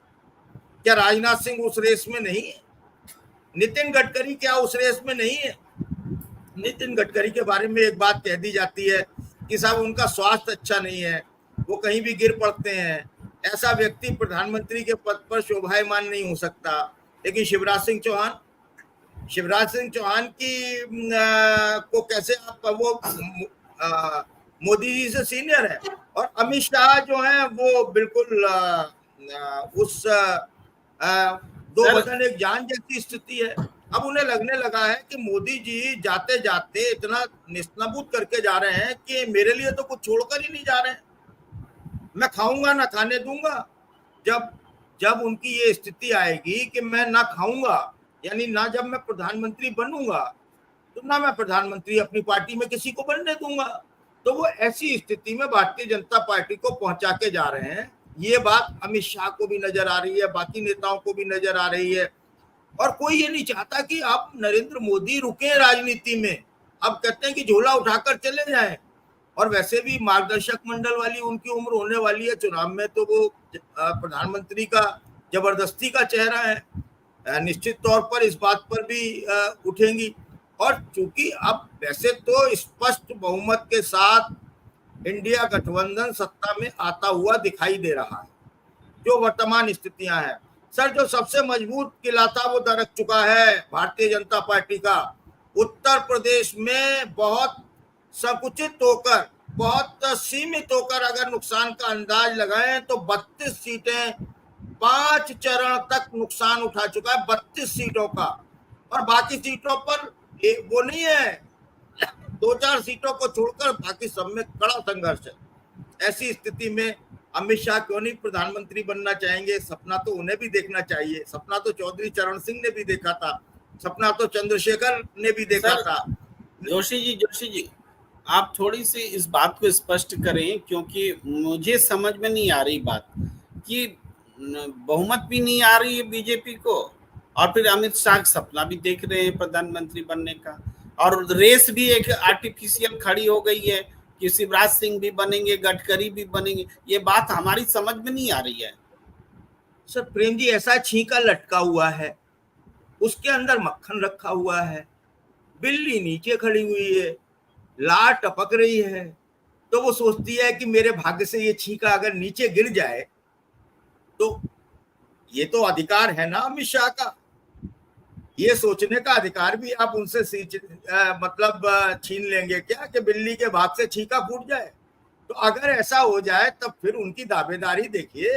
क्या राजनाथ सिंह उस रेस में नहीं है? नितिन गडकरी क्या उस रेस में नहीं है? नितिन गडकरी के बारे में एक बात कह दी जाती है कि साहब उनका स्वास्थ्य अच्छा नहीं है, वो कहीं भी गिर पड़ते हैं, ऐसा व्यक्ति प्रधानमंत्री के पद पर शोभायमान नहीं हो सकता। लेकिन शिवराज सिंह चौहान की को कैसे आप वो मोदी जी से सीनियर है, और अमित शाह जो है वो बिल्कुल उस दो वजन एक जान जैसी स्थिति है। अब उन्हें लगने लगा है कि मोदी जी जाते जाते इतना निस्ताबूद करके जा रहे हैं कि मेरे लिए तो कुछ छोड़कर ही नहीं जा रहे हैं, मैं खाऊंगा ना खाने दूंगा। जब उनकी ये स्थिति आएगी कि मैं ना खाऊंगा, यानी ना जब मैं प्रधानमंत्री बनूंगा तो ना मैं प्रधानमंत्री अपनी पार्टी में किसी को बनने दूंगा, तो वो ऐसी स्थिति में भारतीय जनता पार्टी को पहुंचा के जा रहे हैं। ये बात अमित शाह को भी नजर आ रही है, बाकी नेताओं को भी नजर आ रही है, और कोई ये नहीं चाहता कि आप नरेंद्र मोदी रुके राजनीति में। अब कहते हैं कि झोला उठाकर चले जाएं, और वैसे भी मार्गदर्शक मंडल वाली उनकी उम्र होने वाली है चुनाव में, तो वो प्रधानमंत्री का जबरदस्ती का चेहरा है, निश्चित तौर पर इस बात पर भी उठेंगी। और चूंकि अब वैसे तो स्पष्ट बहुमत के साथ इंडिया गठबंधन सत्ता में आता हुआ दिखाई दे रहा है, जो वर्तमान स्थितियां हैं। सर, जो सबसे मजबूत किला था वो दरक चुका है भारतीय जनता पार्टी का। उत्तर प्रदेश में बहुत संकुचित होकर, बहुत सीमित होकर अगर नुकसान का अंदाज लगाएं तो 32 सीटें 5 चरण तक नुकसान उठा चुका है, 32 सीटों का। और बाकी सीटों पर वो नहीं है, 2-4 सीटों को छोड़कर बाकी सब में कड़ा संघर्ष है। ऐसी स्थिति में अमित शाह क्यों नहीं प्रधानमंत्री बनना चाहेंगे? सपना तो उन्हें भी देखना चाहिए। सपना तो चौधरी चरण सिंह ने भी देखा था, सपना तो चंद्रशेखर ने भी देखा था। जोशी जी, आप थोड़ी सी इस बात को स्पष्ट करें, क्योंकि मुझे समझ में नहीं आ रही बात कि बहुमत भी नहीं आ रही है बीजेपी को, और फिर अमित शाह का सपना भी देख रहे हैं प्रधानमंत्री बनने का, और रेस भी एक आर्टिफिशियल खड़ी हो गई है कि शिवराज सिंह भी बनेंगे, गडकरी भी बनेंगे। ये बात हमारी समझ में नहीं आ रही है। सर प्रेम जी, ऐसा छींका लटका हुआ है, उसके अंदर मक्खन रखा हुआ है, बिल्ली नीचे खड़ी हुई है, लार टपक रही है, तो वो सोचती है कि मेरे भाग्य से ये छींका अगर नीचे गिर जाए तो ये तो अधिकार है ना अमित शाह का, ये सोचने का अधिकार भी आप उनसे मतलब छीन लेंगे क्या कि बिल्ली के भाग से छींका फूट जाए? तो अगर ऐसा हो जाए तब फिर उनकी दावेदारी देखिए,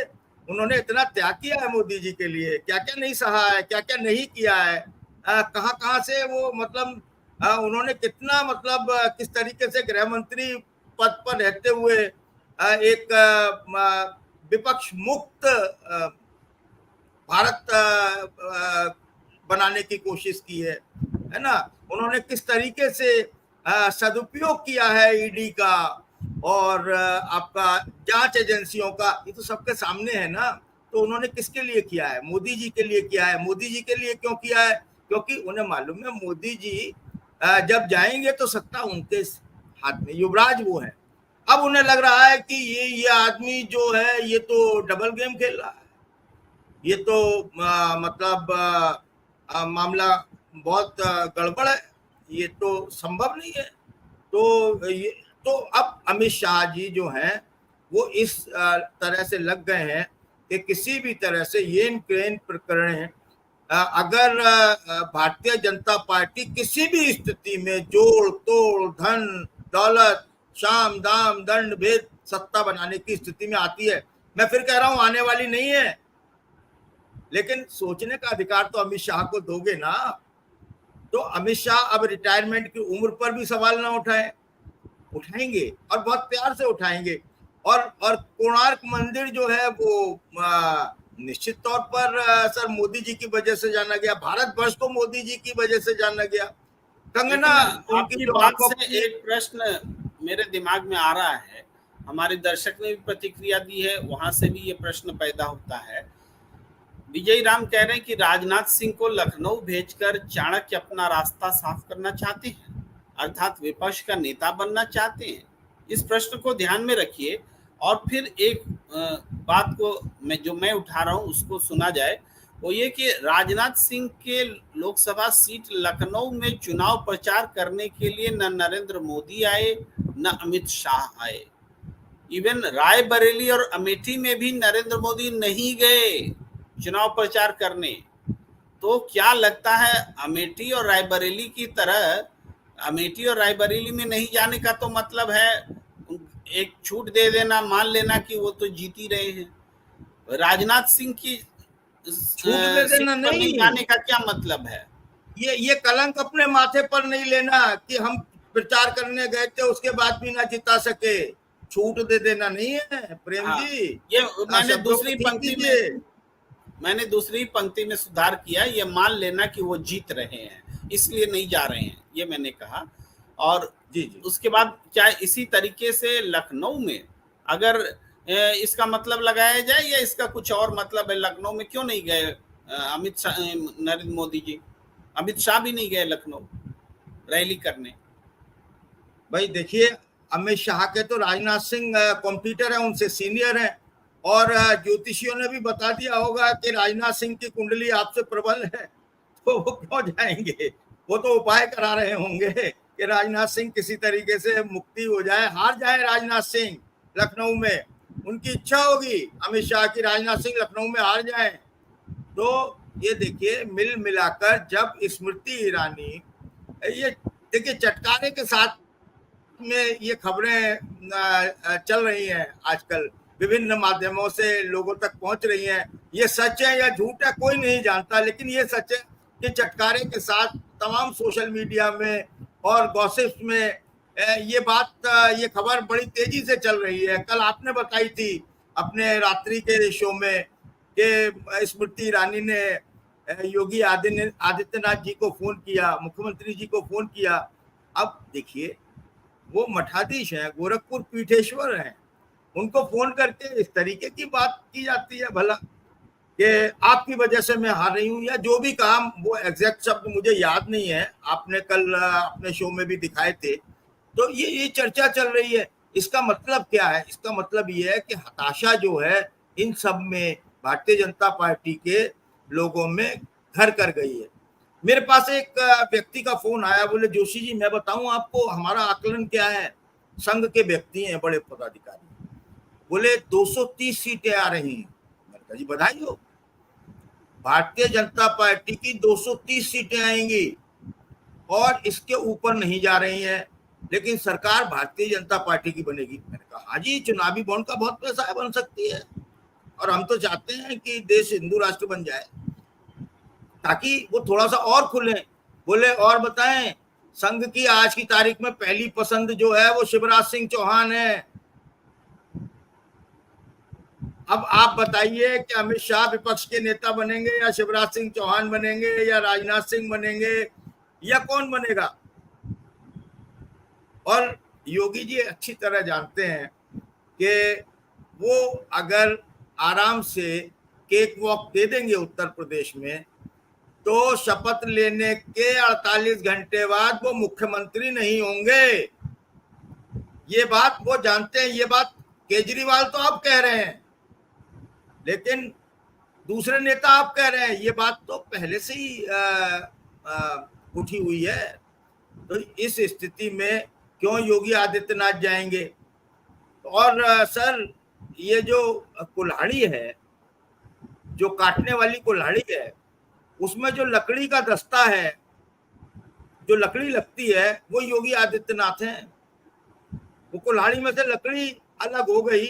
उन्होंने इतना त्याग किया है मोदी जी के लिए, क्या क्या नहीं सहा है, क्या क्या नहीं किया है, कहाँ कहाँ से वो मतलब उन्होंने कितना मतलब किस तरीके से गृह मंत्री पद पर रहते हुए एक विपक्ष मुक्त भारत बनाने की कोशिश की है ना। उन्होंने किस तरीके से सदुपयोग किया है ईडी का और आपका जांच एजेंसियों का, ये तो सबके सामने है ना। तो उन्होंने किसके लिए किया है? मोदी जी के लिए किया है। मोदी जी के लिए क्यों किया है? क्योंकि उन्हें मालूम है मोदी जी जब जाएंगे तो सत्ता उनके हाथ में, युवराज वो है। अब उन्हें लग रहा है कि ये आदमी जो है ये तो डबल गेम खेल रहा है, ये तो मतलब मामला बहुत गड़बड़ है, ये तो संभव नहीं है। तो अब अमित शाह जी जो हैं वो इस तरह से लग गए हैं कि किसी भी तरह से ये यूक्रेन प्रकरण अगर भारतीय जनता पार्टी किसी भी स्थिति में जोड़ तोड़ धन दौलत शाम दाम दंड भेद सत्ता बनाने की स्थिति में आती है, मैं फिर कह रहा हूं आने वाली नहीं है, लेकिन सोचने का अधिकार तो अमित शाह को दोगे ना। तो अमित शाह अब रिटायरमेंट की उम्र पर भी सवाल ना उठाएंगे और बहुत प्यार से उठाएंगे। और कोणार्क मंदिर जो है वो निश्चित तौर पर सर मोदी जी की वजह से जाना गया, भारतवर्ष को मोदी जी की वजह से जाना गया। कंगना आपकी बात से एक प्रश्न मेरे दिमाग में आ रहा है, हमारे दर्शक ने भी प्रतिक्रिया दी है, वहां से भी ये प्रश्न पैदा होता है। विजय राम कह रहे हैं कि राजनाथ सिंह को लखनऊ भेजकर चाणक्य अपना रास्ता साफ करना चाहते हैं, अर्थात विपक्ष का नेता बनना चाहते हैं। इस प्रश्न को ध्यान में रखिए और फिर एक बात को मैं उठा रहा हूं उसको सुना जाए। वो ये कि राजनाथ सिंह के लोकसभा सीट लखनऊ में चुनाव प्रचार करने के लिए न नरेंद्र मोदी आए न अमित शाह आए। इवन रायबरेली और अमेठी में भी नरेंद्र मोदी नहीं गए चुनाव प्रचार करने। तो क्या लगता है अमेठी और रायबरेली की तरह अमेठी और रायबरेली में नहीं जाने का तो मतलब है एक छूट दे देना, मान लेना कि वो तो जीत ही रहे हैं। राजनाथ सिंह की छूट दे देना नहीं जाने का क्या मतलब है? ये कलंक अपने माथे पर नहीं लेना कि हम प्रचार करने गए थे उसके बाद भी ना जिता सके। छूट दे देना नहीं है प्रेम जी। ये मैंने दूसरी पंक्ति में सुधार किया, ये मान लेना कि वो जीत रहे हैं इसलिए नहीं जा रहे हैं, ये मैंने कहा। और जी उसके बाद क्या इसी तरीके से लखनऊ में अगर इसका मतलब लगाया जाए या इसका कुछ और मतलब है? लखनऊ में क्यों नहीं गए अमित शाह, नरेंद्र मोदी जी? अमित शाह भी नहीं गए लखनऊ रैली करने। भाई देखिए, अमित शाह के तो राजनाथ सिंह कॉम्पिटिटर है, उनसे सीनियर है और ज्योतिषियों ने भी बता दिया होगा कि राजनाथ सिंह की कुंडली आपसे प्रबल है, तो वो क्यों जाएंगे? वो तो उपाय करा रहे होंगे कि राजनाथ सिंह किसी तरीके से मुक्ति हो जाए, हार जाए राजनाथ सिंह लखनऊ में। उनकी इच्छा होगी अमित शाह की राजनाथ सिंह लखनऊ में हार जाए। तो ये देखिए मिल मिलाकर जब स्मृति ईरानी, ये देखिए चटकारे के साथ में ये खबरें चल रही हैं आजकल, विभिन्न माध्यमों से लोगों तक पहुंच रही हैं। ये सच है या झूठ है कोई नहीं जानता, लेकिन ये सच है कि चटकारे के साथ तमाम सोशल मीडिया में और गॉसिप्स में ये खबर बड़ी तेजी से चल रही है। कल आपने बताई थी अपने रात्रि के शो में कि स्मृति ईरानी ने योगी आदित्यनाथ जी को फोन किया, मुख्यमंत्री जी को फोन किया। अब देखिए वो मठाधीश हैं, गोरखपुर पीठेश्वर हैं, उनको फोन करके इस तरीके की बात की जाती है भला कि आपकी वजह से मैं हार रही हूं, या जो भी काम, वो एग्जैक्ट शब्द मुझे याद नहीं है, आपने कल अपने शो में भी दिखाए थे। तो ये चर्चा चल रही है। इसका मतलब क्या है? इसका मतलब ये है कि हताशा जो है इन सब में भारतीय जनता पार्टी के लोगों में घर कर गई है। मेरे पास एक व्यक्ति का फोन आया, बोले जोशी जी मैं बताऊं आपको हमारा आकलन क्या है। संघ के व्यक्ति हैं, बड़े पदाधिकारी, बोले 230 सीटें आ रही हैं। मैंने कहा जी बधाई हो, भारतीय जनता पार्टी की 230 सीटें आएंगी और इसके ऊपर नहीं जा रही हैं। लेकिन सरकार भारतीय जनता पार्टी की बनेगी। मैंने कहा हाँ जी, चुनावी बॉन्ड का बहुत पैसा है, बन सकती है, और हम तो चाहते हैं कि देश हिंदू राष्ट्र बन जाए ताकि वो थोड़ा सा और खुले। बोले और बताएं, संघ की आज की तारीख में पहली पसंद जो है वो शिवराज सिंह चौहान है। अब आप बताइए कि अमित शाह विपक्ष के नेता बनेंगे या शिवराज सिंह चौहान बनेंगे या राजनाथ सिंह बनेंगे या कौन बनेगा? और योगी जी अच्छी तरह जानते हैं कि वो अगर आराम से केक वॉक दे देंगे उत्तर प्रदेश में, तो शपथ लेने के 48 घंटे बाद वो मुख्यमंत्री नहीं होंगे। ये बात वो जानते हैं। ये बात केजरीवाल तो अब कह रहे हैं, लेकिन दूसरे नेता आप कह रहे हैं। ये बात तो पहले से ही उठी हुई है। तो इस स्थिति में क्यों योगी आदित्यनाथ जाएंगे? और सर, ये जो कुल्हाड़ी है, जो काटने वाली कुल्हाड़ी है, उसमें जो लकड़ी का दस्ता है, जो लकड़ी लगती है, वो योगी आदित्यनाथ हैं। वो कुल्हाड़ी में से लकड़ी अलग हो गई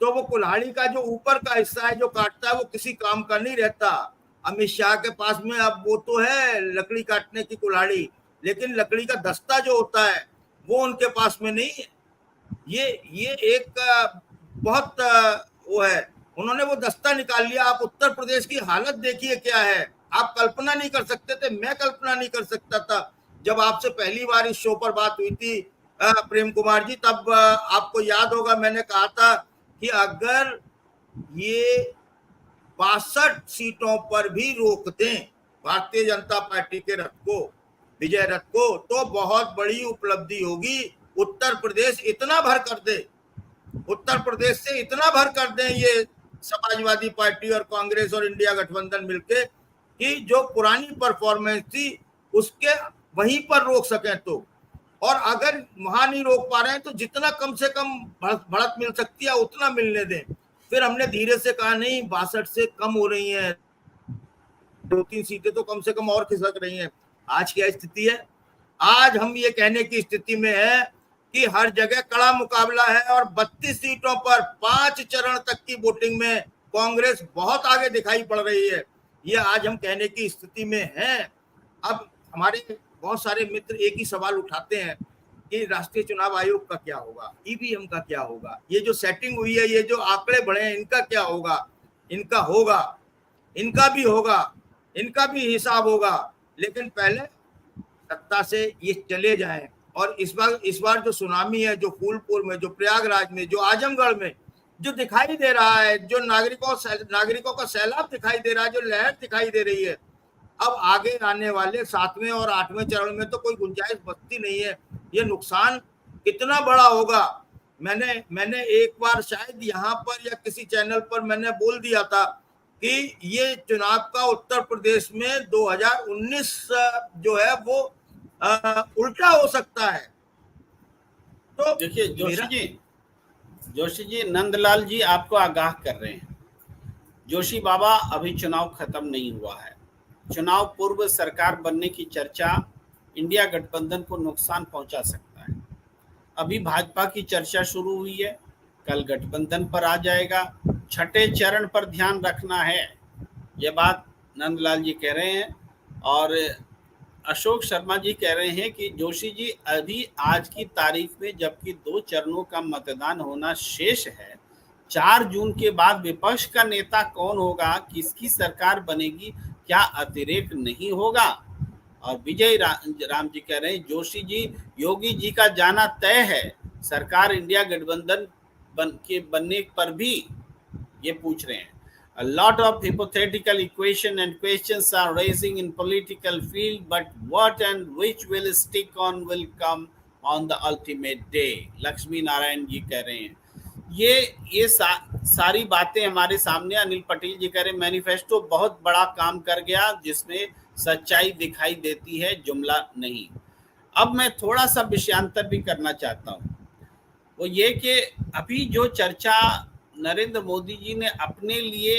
तो वो कुल्हाड़ी का जो ऊपर का हिस्सा है जो काटता है, वो किसी काम का नहीं रहता। अमित शाह के पास में अब वो तो है लकड़ी काटने की कुल्हाड़ी, लेकिन लकड़ी का दस्ता जो होता है वो उनके पास में नहीं है। ये एक बहुत वो है, उन्होंने वो दस्ता निकाल लिया। आप उत्तर प्रदेश की हालत देखिए क्या है। आप कल्पना नहीं कर सकते थे, मैं कल्पना नहीं कर सकता था। जब आपसे पहली बार इस शो पर बात हुई थी प्रेम कुमार जी, तब आपको याद होगा मैंने कहा था कि अगर ये 62 सीटों पर भी रोक दें भारतीय जनता पार्टी के रथ को, विजय रथ को, तो बहुत बड़ी उपलब्धि होगी। उत्तर प्रदेश इतना भर कर दे, उत्तर प्रदेश से इतना भर कर दें ये समाजवादी पार्टी और कांग्रेस और इंडिया गठबंधन मिलके कि जो पुरानी परफॉर्मेंस थी उसके वहीं पर रोक सकें। तो और अगर वहां नहीं रोक पा रहे हैं तो जितना कम से कम बढ़त मिल सकती है उतना मिलने दें। फिर हमने धीरे से कहा नहीं, 62 से कम हो रही हैं, 2-3 सीटें तो कम से कम और खिसक रही हैं। आज क्या स्थिति है? आज हम ये कहने की स्थिति में है कि हर जगह कड़ा मुकाबला है और 32 सीटों पर 5 चरण तक की वोटिंग में कांग्रेस बहुत आगे दिखाई पड़ रही है। ये आज हम कहने की स्थिति में है। अब हमारे बहुत सारे मित्र एक ही सवाल उठाते हैं कि राष्ट्रीय चुनाव आयोग का क्या होगा, ईवीएम का क्या होगा, ये जो सेटिंग हुई है, ये जो आंकड़े बढ़े हैं, इनका क्या होगा? इनका होगा, इनका भी होगा, इनका भी हिसाब होगा, लेकिन पहले सत्ता से ये चले जाएं। और इस बार जो सुनामी है, जो फूलपुर में, जो प्रयागराज में, जो आजमगढ़ में जो दिखाई दे रहा है, जो नागरिकों का सैलाब दिखाई दे रहा है, जो लहर दिखाई दे रही है, अब आगे आने वाले 7वें और 8वें चरण में तो कोई गुंजाइश बचती नहीं है। ये नुकसान कितना बड़ा होगा? मैंने एक बार शायद यहाँ पर या किसी चैनल पर मैंने बोल दिया था कि ये चुनाव का उत्तर प्रदेश में 2019 जो है वो उल्टा हो सकता है। तो देखिए जोशी जी, नंदलाल जी आपको आगाह कर रहे हैं। जोशी बाबा, अभी चुनाव खत्म नहीं हुआ है। चुनाव पूर्व सरकार बनने की चर्चा इंडिया गठबंधन को नुकसान पहुंचा सकता है। अभी भाजपा की चर्चा शुरू हुई है, कल गठबंधन पर आ जाएगा। छठे चरण पर ध्यान रखना है, ये बात नंदलाल जी कह रहे हैं। और अशोक शर्मा जी कह रहे हैं कि जोशी जी, अभी आज की तारीख में जबकि 2 चरणों का मतदान होना शेष है, 4 जून के बाद विपक्ष का नेता कौन होगा, किसकी सरकार बनेगी, क्या अतिरेक नहीं होगा? और विजय राम जी कह रहे हैं, जोशी जी, योगी जी का जाना तय है, सरकार इंडिया गठबंधन बनने पर भी ये पूछ रहे हैं। A lot of hypothetical equation and questions are raising in political field, but what and which will stick on will come on the ultimate day. Lakshmi Narayan ji कह रहे हैं। ये सारी बातें हमारे सामने। अनिल पटेल जी कह रहे हैं, मैनिफेस्टो बहुत बड़ा काम कर गया जिसमें सच्चाई दिखाई देती है, जुमला नहीं। अब मैं थोड़ा सा विषयांतर भी करना चाहता हूँ, वो ये कि अभी जो चर्चा नरेंद्र मोदी जी ने अपने लिए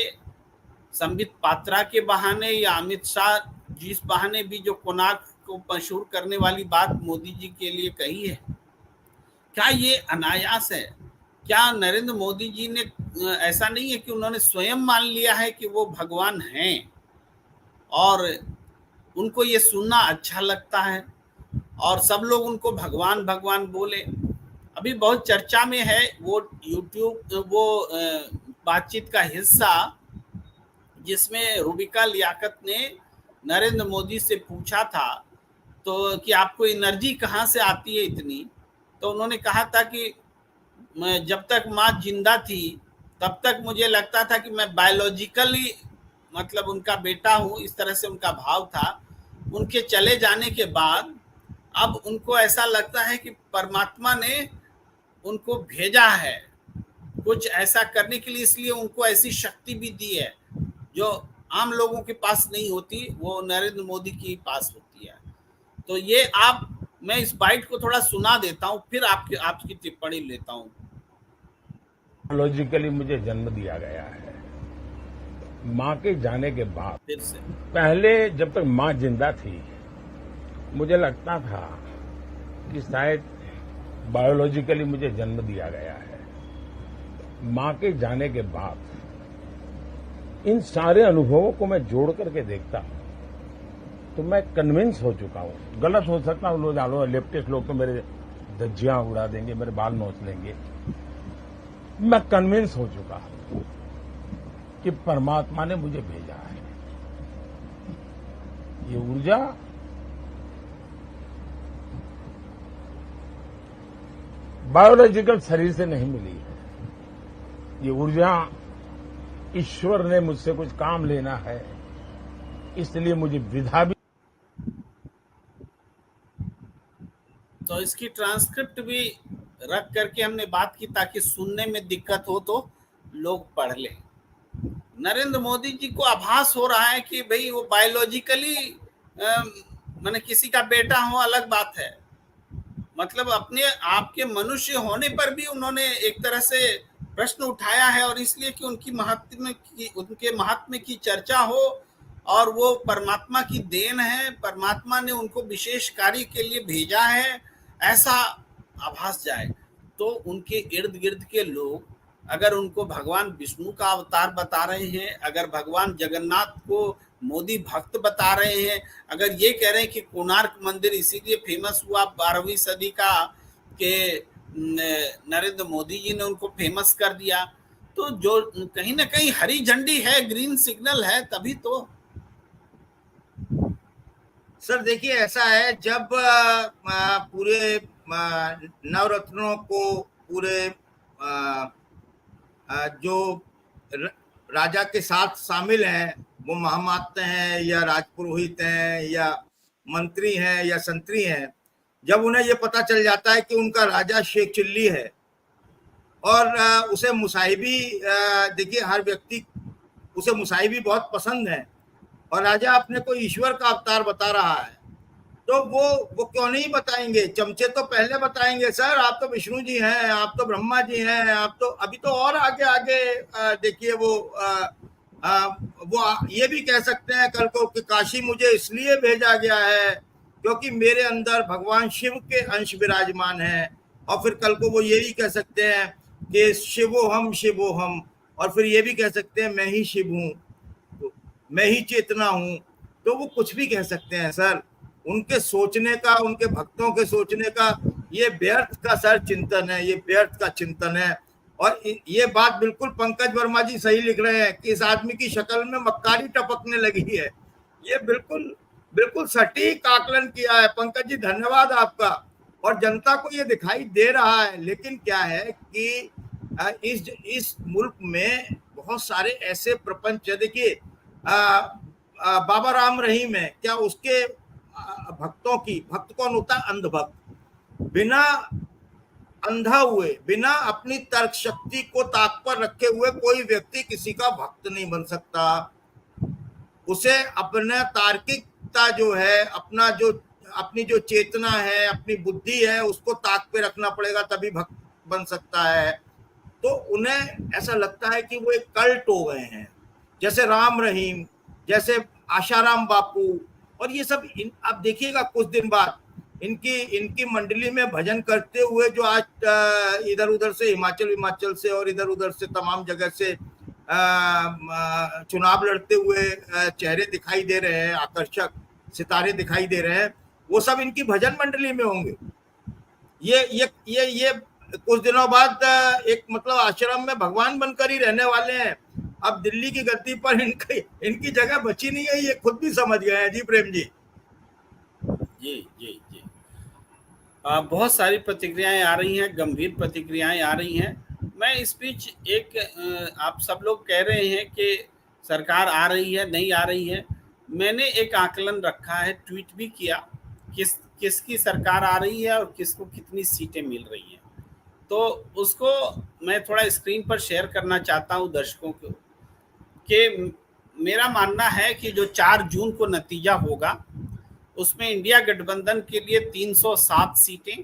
संबित पात्रा के बहाने या अमित शाह जिस बहाने भी जो कोणार्क को मशहूर करने वाली बात मोदी जी के लिए कही है, क्या ये अनायास है? क्या नरेंद्र मोदी जी ने ऐसा नहीं है कि उन्होंने स्वयं मान लिया है कि वो भगवान हैं और उनको ये सुनना अच्छा लगता है और सब लोग उनको भगवान भगवान बोले? अभी बहुत चर्चा में है वो यूट्यूब वो बातचीत का हिस्सा जिसमें रूबिका लियाकत ने नरेंद्र मोदी से पूछा था तो कि आपको एनर्जी कहाँ से आती है इतनी, तो उन्होंने कहा था कि जब तक माँ जिंदा थी तब तक मुझे लगता था कि मैं बायोलॉजिकली मतलब उनका बेटा हूँ, इस तरह से उनका भाव था। उनके चले जाने के बाद अब उनको ऐसा लगता है कि परमात्मा ने उनको भेजा है कुछ ऐसा करने के लिए, इसलिए उनको ऐसी शक्ति भी दी है जो आम लोगों के पास नहीं होती, वो नरेंद्र मोदी के पास होती है। तो ये मैं इस बाइट को थोड़ा सुना देता हूँ, फिर आपकी टिप्पणी लेता हूँ। लॉजिकली मुझे जन्म दिया गया है। माँ के जाने के बाद फिर से पहले जब तक माँ जिंदा थी मुझे लगता था कि शायद बायोलॉजिकली मुझे जन्म दिया गया है। माँ के जाने के बाद इन सारे अनुभवों को मैं जोड़ करके देखता हूं तो मैं कन्विंस हो चुका हूं। गलत हो सकता हूं, लोग लेफ्टिस्ट लोग तो मेरे धज्जियां उड़ा देंगे, मेरे बाल नोच लेंगे। मैं कन्विंस हो चुका हूं कि परमात्मा ने मुझे भेजा है। ये ऊर्जा बायोलॉजिकल शरीर से नहीं मिली है। ये ऊर्जा ईश्वर ने मुझसे कुछ काम लेना है, इसलिए मुझे विधा भी। तो इसकी ट्रांसक्रिप्ट भी रख करके हमने बात की ताकि सुनने में दिक्कत हो तो लोग पढ़ लें। नरेंद्र मोदी जी को आभास हो रहा है कि भाई वो बायोलॉजिकली माने किसी का बेटा हो अलग बात है, मतलब अपने आपके मनुष्य होने पर भी उन्होंने एक तरह से प्रश्न उठाया है और इसलिए कि उनके महात्म्य की चर्चा हो और वो परमात्मा की देन है, परमात्मा ने उनको विशेष कार्य के लिए भेजा है, ऐसा आभास जाए। तो उनके इर्द गिर्द के लोग अगर उनको भगवान विष्णु का अवतार बता रहे हैं, अगर भगवान जगन्नाथ को मोदी भक्त बता रहे हैं, अगर ये कह रहे हैं कि कोणार्क मंदिर इसीलिए फेमस हुआ 12वीं सदी का कि नरेंद्र मोदी जी ने उनको फेमस कर दिया, तो जो कहीं ना कहीं हरी झंडी है, ग्रीन सिग्नल है, तभी तो। सर देखिए ऐसा है, जब पूरे नवरत्नों को पूरे जो राजा के साथ शामिल हैं, वो महामात्य हैं या राजपुरोहित हैं या मंत्री हैं या संतरी हैं, जब उन्हें ये पता चल जाता है कि उनका राजा शेख चिल्ली है और उसे मुसाहिबी, देखिए हर व्यक्ति उसे मुसाहिबी बहुत पसंद है और राजा अपने को ईश्वर का अवतार बता रहा है, तो वो क्यों नहीं बताएंगे? चमचे तो पहले बताएंगे, सर आप तो विष्णु जी हैं, आप तो ब्रह्मा जी हैं, आप तो अभी तो और आगे आगे देखिए वो ये भी कह सकते हैं कल को कि काशी मुझे इसलिए भेजा गया है क्योंकि मेरे अंदर भगवान शिव के अंश विराजमान हैं, और फिर कल को वो ये भी कह सकते हैं कि शिवोहम, और फिर ये भी कह सकते हैं मैं ही शिव हूँ, मैं ही चेतना हूँ। तो वो कुछ भी कह सकते हैं सर, उनके सोचने का, उनके भक्तों के सोचने का ये व्यर्थ का सर चिंतन है, ये व्यर्थ का चिंतन है। और ये बात बिल्कुल पंकज वर्मा जी सही लिख रहे हैं कि इस आदमी की शक्ल में मक्कारी टपकने लगी है। ये बिल्कुल सटीक आकलन किया है पंकज जी, धन्यवाद आपका। और जनता को ये दिखाई दे रहा है, लेकिन क्या है कि इस मुल्क में बहुत सारे ऐसे प्रपंच, देखिए बाबा राम रहीम है, क्या उसके भक्त कौन होता है? अंधभक्त। बिना अंधा हुए, बिना अपनी तर्क शक्ति को ताक पर रखे हुए कोई व्यक्ति किसी का भक्त नहीं बन सकता। उसे अपना तार्किकता जो है, अपनी जो चेतना है, अपनी बुद्धि है, उसको ताक पे रखना पड़ेगा, तभी भक्त बन सकता है। तो उन्हें ऐसा लगता है कि वो एक कल्ट हो गए हैं, जैसे राम रहीम, जैसे आशाराम बापू, और ये सब आप देखिएगा कुछ दिन बाद इनकी इनकी मंडली में भजन करते हुए जो आज इधर उधर से हिमाचल से और इधर उधर से तमाम जगह से चुनाव लड़ते हुए चेहरे दिखाई दे रहे हैं, आकर्षक सितारे दिखाई दे रहे हैं, वो सब इनकी भजन मंडली में होंगे। ये कुछ दिनों बाद एक मतलब आश्रम में भगवान बनकर ही रहने वाले हैं। अब दिल्ली की गद्दी पर इनकी जगह बची नहीं है, ये खुद भी समझ गए हैं। जी प्रेम जी। जी जी जी, बहुत सारी प्रतिक्रियाएं आ रही हैं, गंभीर प्रतिक्रियाएं आ रही हैं। मैं इस बीच एक आप सब लोग कह रहे हैं कि सरकार आ रही है, नहीं आ रही है। मैंने एक आकलन रखा है, ट्वीट भी किया, किसकी सरकार आ रही है और किसको कितनी सीटें मिल रही हैं। तो उसको मैं थोड़ा स्क्रीन पर शेयर करना चाहता हूं दर्शकों को कि मेरा मानना है कि जो 4 जून को नतीजा होगा उसमें इंडिया गठबंधन के लिए 307 सीटें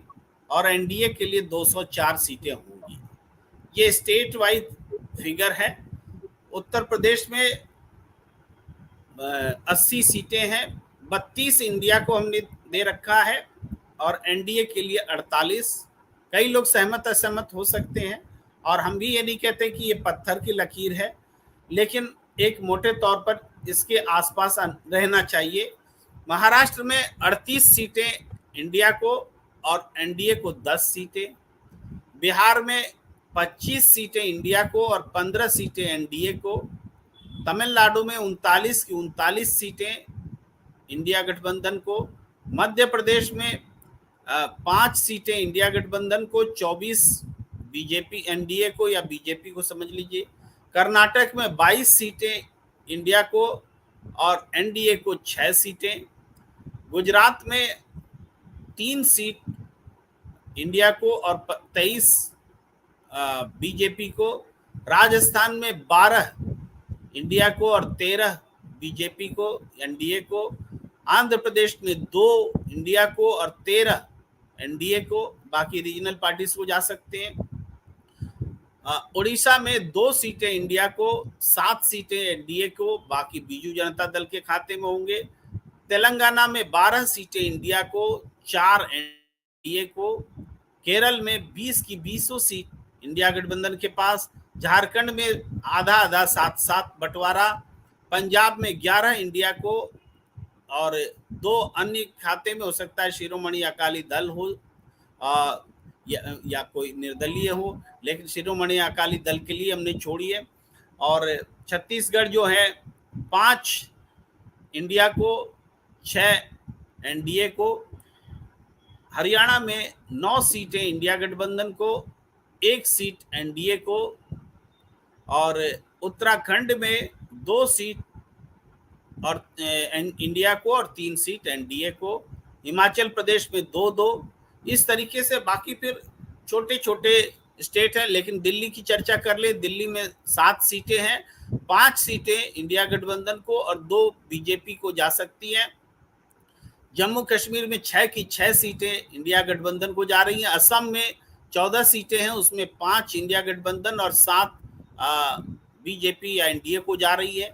और एनडीए के लिए 204 सीटें होंगी। ये स्टेट वाइज फिगर है। उत्तर प्रदेश में 80 सीटें हैं, 32 इंडिया को हमने दे रखा है और एनडीए के लिए 48। कई लोग सहमत असहमत हो सकते हैं और हम भी ये नहीं कहते कि ये पत्थर की लकीर है, लेकिन एक मोटे तौर पर इसके आसपास रहना चाहिए। महाराष्ट्र में 38 सीटें इंडिया को और एनडीए को 10 सीटें, बिहार में 25 सीटें इंडिया को और 15 सीटें एनडीए को, तमिलनाडु में 39 की 39 सीटें इंडिया गठबंधन को, मध्य प्रदेश में 5 सीटें इंडिया गठबंधन को, 24 बीजेपी एनडीए को या बीजेपी को समझ लीजिए, कर्नाटक में 22 सीटें इंडिया को और एनडीए को 6 सीटें, गुजरात में 3 सीट इंडिया को और 23 बीजेपी को, राजस्थान में 12 इंडिया को और 13 बीजेपी को एनडीए को, आंध्र प्रदेश में 2 इंडिया को और 13 एनडीए को, बाकी रीजनल पार्टीज को जा सकते हैं। उड़ीसा में 2 सीटें इंडिया को, 7 सीटें एनडीए को, बाकी बीजू जनता दल के खाते में होंगे। तेलंगाना में 12 सीटें इंडिया को, 4 एनडीए को, केरल में 20 की 20 सीट इंडिया गठबंधन के पास, झारखंड में आधा आधा 7-7 बंटवारा, पंजाब में 11 इंडिया को और 2 अन्य खाते में हो सकता है शिरोमणि अकाली दल हो या कोई निर्दलीय हो, लेकिन शिरोमणि अकाली दल के लिए हमने छोड़ी है। और छत्तीसगढ़ जो है 5 इंडिया को, 6 एनडीए को, हरियाणा में 9 सीटें इंडिया गठबंधन को, 1 सीट एनडीए को, और उत्तराखंड में 2 सीट और इंडिया को और 3 सीट एनडीए को, हिमाचल प्रदेश में 2-2। इस तरीके से बाकी फिर छोटे छोटे स्टेट हैं, लेकिन दिल्ली की चर्चा कर ले, दिल्ली में 7 सीटें हैं, 5 सीटें इंडिया गठबंधन को और 2 बीजेपी को जा सकती हैं। जम्मू कश्मीर में 6 की 6 सीटें इंडिया गठबंधन को जा रही हैं। असम में 14 सीटें हैं, उसमें 5 इंडिया गठबंधन और 7 बीजेपी या एनडीए को जा रही है।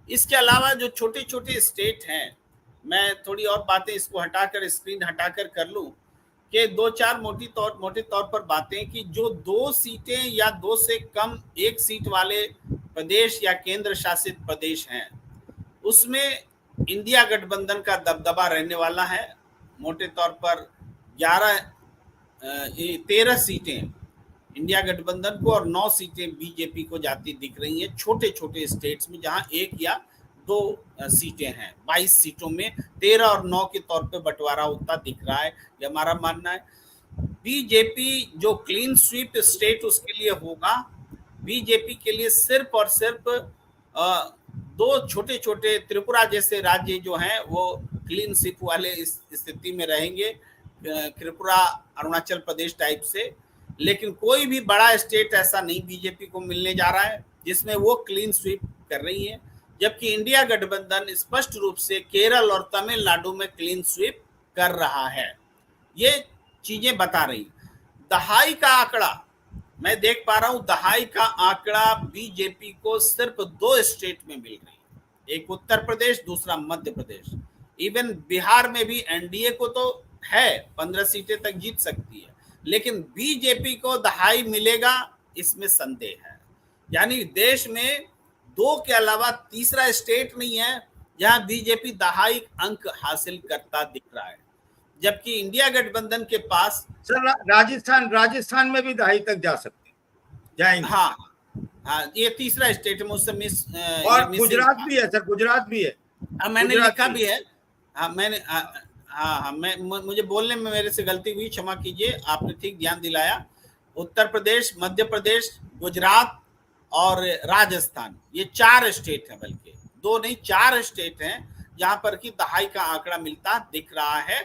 इसके अलावा जो छोटे छोटे स्टेट हैं, मैं थोड़ी और बातें इसको हटाकर स्क्रीन हटाकर कर लूं कि 2-4 मोटे तौर पर बातें कि जो 2 सीटें या 2 से कम 1 सीट वाले प्रदेश या केंद्र शासित प्रदेश हैं, उसमें इंडिया गठबंधन का दबदबा रहने वाला है। मोटे तौर पर 13 सीटें इंडिया गठबंधन को और 9 सीटें बीजेपी को जाती दिख रही हैं छोटे छोटे स्टेट्स में, जहां 1 या 2 सीटें हैं। 22 सीटों में 13 और 9 के तौर पे बंटवारा होता दिख रहा है, ये हमारा मानना है। बीजेपी जो क्लीन स्वीप स्टेट उसके लिए होगा, बीजेपी के लिए सिर्फ और सिर्फ 2 छोटे छोटे त्रिपुरा जैसे राज्य जो हैं वो क्लीन स्वीप वाले इस स्थिति में रहेंगे, त्रिपुरा अरुणाचल प्रदेश टाइप से। लेकिन कोई भी बड़ा स्टेट ऐसा नहीं बीजेपी को मिलने जा रहा है जिसमें वो क्लीन स्वीप कर रही है, जबकि इंडिया गठबंधन स्पष्ट रूप से केरल और तमिलनाडु में क्लीन स्वीप कर रहा है। ये चीजें बता रही। दहाई का आंकड़ा मैं देख पा रहा हूं, दहाई का आंकड़ा बीजेपी को सिर्फ 2 स्टेट में मिल रही है, एक उत्तर प्रदेश, दूसरा मध्य प्रदेश। इवन बिहार में भी एनडीए को तो है, 15 सीटें तक जीत सकती है, लेकिन बीजेपी को दहाई मिलेगा इसमें संदेह है। यानी देश में 2 के अलावा तीसरा स्टेट नहीं है जहां बीजेपी दहाई अंक हासिल करता दिख रहा है, जबकि इंडिया गठबंधन के पास सर राजस्थान में भी दहाई तक जा सकते हैं, जाएंगे। हाँ, ये तीसरा स्टेट में उससे मिस और गुजरात भी है सर, गुजरात भी है। मैंने लिखा भी है। मुझे बोलने में मेरे से गलती हुई, क्षमा कीजिए, आपने ठीक ध्यान दिलाया। उत्तर प्रदेश, मध्य प्रदेश, गुजरात और राजस्थान, ये 4 स्टेट हैं, बल्कि 2 नहीं 4 स्टेट हैं जहां पर की दहाई का आंकड़ा मिलता दिख रहा है।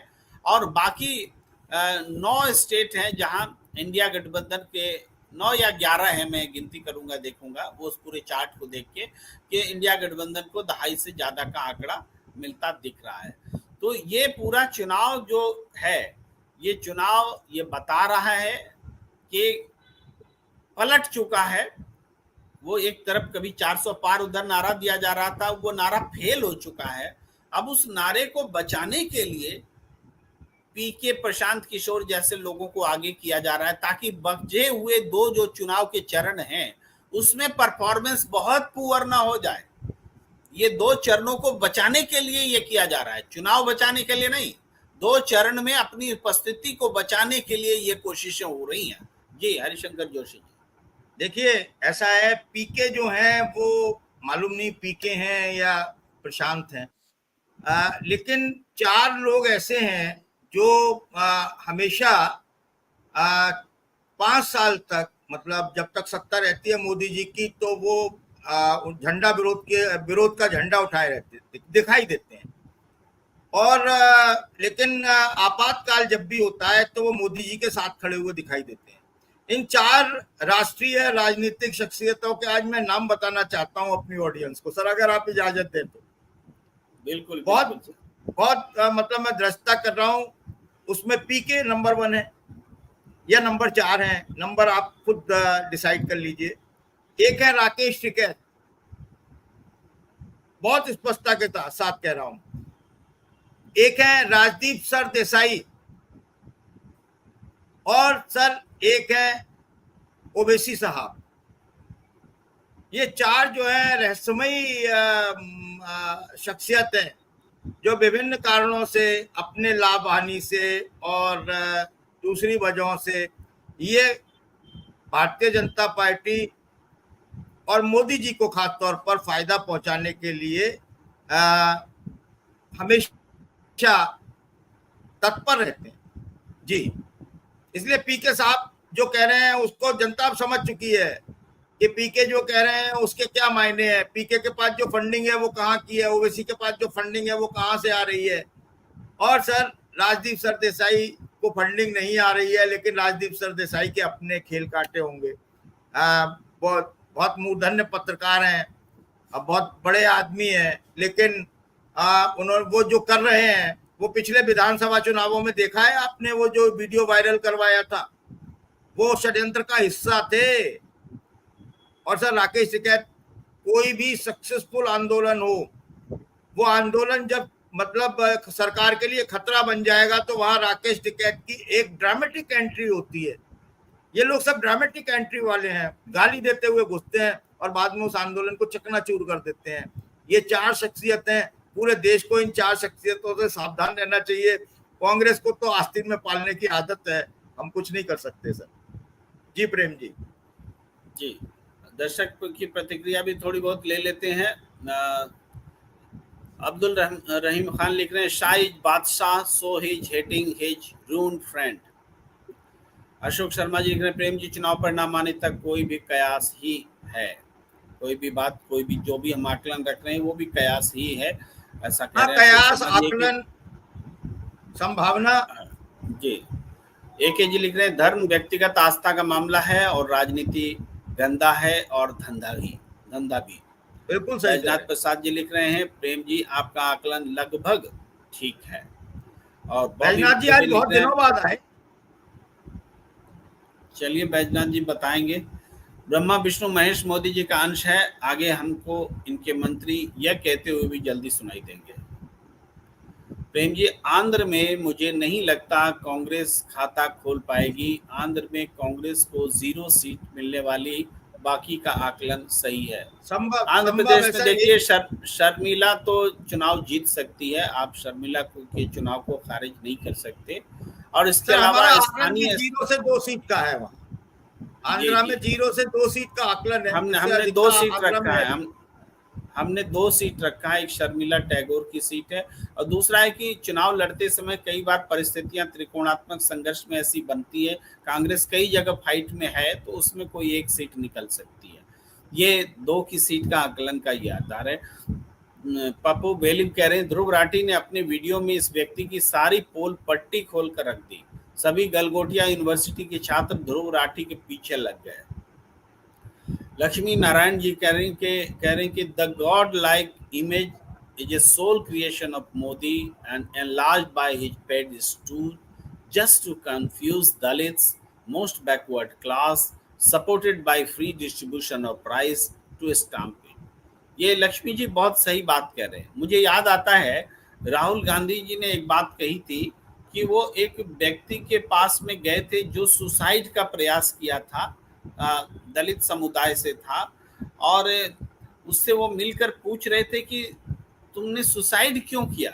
और बाकी 9 स्टेट हैं जहां इंडिया गठबंधन के 9 या 11 है, मैं गिनती करूंगा, देखूंगा वो उस पूरे चार्ट को देख के, कि इंडिया गठबंधन को दहाई से ज्यादा का आंकड़ा मिलता दिख रहा है। तो ये पूरा चुनाव जो है, ये चुनाव ये बता रहा है कि पलट चुका है। वो एक तरफ कभी 400 पार उधर नारा दिया जा रहा था, वो नारा फेल हो चुका है। अब उस नारे को बचाने के लिए पीके, प्रशांत किशोर जैसे लोगों को आगे किया जा रहा है, ताकि बचे हुए 2 जो चुनाव के चरण हैं उसमें परफॉर्मेंस बहुत पुअर ना हो जाए। ये 2 चरणों को बचाने के लिए ये किया जा रहा है, चुनाव बचाने के लिए नहीं, 2 चरण में अपनी उपस्थिति को बचाने के लिए ये कोशिशें हो रही हैं। जी हरिशंकर जोशी जी। देखिए ऐसा है, पीके जो हैं वो मालूम नहीं पीके हैं या प्रशांत हैं, लेकिन 4 लोग ऐसे हैं जो हमेशा 5 साल तक, मतलब जब तक सत्ता रहती है मोदी जी की, तो वो झंडा विरोध का झंडा उठाए रहते दिखाई देते हैं। और लेकिन आपातकाल जब भी होता है तो वो मोदी जी के साथ खड़े हुए दिखाई देते हैं। इन 4 राष्ट्रीय राजनीतिक शख्सियतों के आज मैं नाम बताना चाहता हूं अपनी ऑडियंस को, सर अगर आप इजाजत दें तो। बिल्कुल, बहुत मतलब मैं दृष्टता कर रहा हूं, उसमें पीके नंबर 1 है या नंबर 4 है, नंबर आप खुद डिसाइड कर लीजिए। एक है राकेश टिकैत, बहुत स्पष्टता के साथ कह रहा हूं। एक है राजदीप सर देसाई, और सर एक है ओवैसी साहब। ये 4 जो है रहस्यमयी शख्सियत हैं जो विभिन्न कारणों से, अपने लाभ हानि से और दूसरी वजहों से, ये भारतीय जनता पार्टी और मोदी जी को खास तौर पर फायदा पहुंचाने के लिए हमेशा तत्पर रहते हैं। जी, इसलिए पीके साहब जो कह रहे हैं उसको जनता अब समझ चुकी है कि पीके जो कह रहे हैं उसके क्या मायने हैं। पीके के पास जो फंडिंग है वो कहाँ की है, ओवैसी के पास जो फंडिंग है वो कहाँ से आ रही है। और सर राजदीप सरदेसाई को फंडिंग नहीं आ रही है, लेकिन राजदीप सरदेसाई के अपने खेल काटे होंगे। बहुत मूर्धन्य पत्रकार हैं, बहुत बड़े आदमी हैं, लेकिन उन्होंने वो जो कर रहे हैं वो पिछले विधानसभा चुनावों में देखा है आपने, वो जो वीडियो वायरल करवाया था वो षड्यंत्र का हिस्सा थे। और सर राकेश टिकैत, कोई भी सक्सेसफुल आंदोलन हो, वो आंदोलन जब मतलब सरकार के लिए खतरा बन जाएगा तो वहां राकेश टिकैत की एक ड्रामेटिक एंट्री होती है। ये लोग सब ड्रामेटिक एंट्री वाले हैं, गाली देते हुए घुसते हैं और बाद में उस आंदोलन को चकनाचूर कर देते हैं। ये 4 शख्सियतें, पूरे देश को इन 4 शख्सियतों से सावधान रहना चाहिए। कांग्रेस को तो आस्तीन में पालने की आदत है, हम कुछ नहीं कर सकते सर। जी प्रेम जी। जी, दर्शक की प्रतिक्रिया भी थोड़ी बहुत ले लेते हैं। अब्दुल रहीम खान लिख रहे हैं, Shahid Badshah so his hating his ruined friend. Ashok Sharma ji लिख रहे हैं, प्रेम जी चुनाव परिणाम आने तक कोई भी कयास ही है, कोई भी बात, कोई भी जो भी हम आकलन रख रहे हैं वो भी कयास ही है, ऐसा कह रहे हैं। कयास, आकलन, संभावना। जी, एके जी लिख रहे हैं, धर्म व्यक्तिगत आस्था का मामला है और राजनीति गंदा है और धंधा भी। बिल्कुल सही। बैजनाथ प्रसाद जी लिख रहे हैं, प्रेम जी आपका आकलन लगभग ठीक है। और बैजनाथ जी आज बहुत दिनों बाद आए। चलिए बैजनाथ जी बताएंगे। ब्रह्मा विष्णु महेश मोदी जी का अंश है, आगे हमको इनके मंत्री यह कहते हुए भी जल्दी सुनाई देंगे। प्रेम जी, आंध्र में मुझे नहीं लगता कांग्रेस खाता खोल पाएगी। आंध्र में कांग्रेस को 0 सीट मिलने वाली, बाकी का आकलन सही है। आंध्र प्रदेश में देखिए शर्मिला तो चुनाव जीत सकती है, आप शर्मिला के चुनाव को खारिज नहीं कर सकते। और इसके अलावा स्थानीय 0 से 2 सीट का है वहाँ आंध्र में, 0 से 2 सीट का आकलन है। हमने 2 सीट रखा है, हमने 2 सीट रखा है। एक शर्मिला टैगोर की सीट है और दूसरा है कि चुनाव लड़ते समय कई बार परिस्थितियां त्रिकोणात्मक संघर्ष में ऐसी बनती है, कांग्रेस कई जगह फाइट में है, तो उसमें कोई एक सीट निकल सकती है। ये 2 की सीट का आकलन का ये आधार है। पप्पू बेलिम कह रहे हैं ध्रुव राठी ने अपने वीडियो में इस व्यक्ति की सारी पोल पट्टी खोल कर रख दी, सभी गलगोटिया यूनिवर्सिटी के छात्र ध्रुव राठी के पीछे लग गए। लक्ष्मी नारायण जी कह रहे हैं कि the god like image is a sole creation of Modi and enlarged by his paid stool just to confuse Dalits most backward class supported by free distribution of price to stamp it. ये लक्ष्मी जी बहुत सही बात कह रहे हैं। मुझे याद आता है राहुल गांधी जी ने एक बात कही थी कि वो एक व्यक्ति के पास में गए थे जो सुसाइड का प्रयास किया था, दलित समुदाय से था, और उससे वो मिलकर पूछ रहे थे कि तुमने सुसाइड क्यों किया,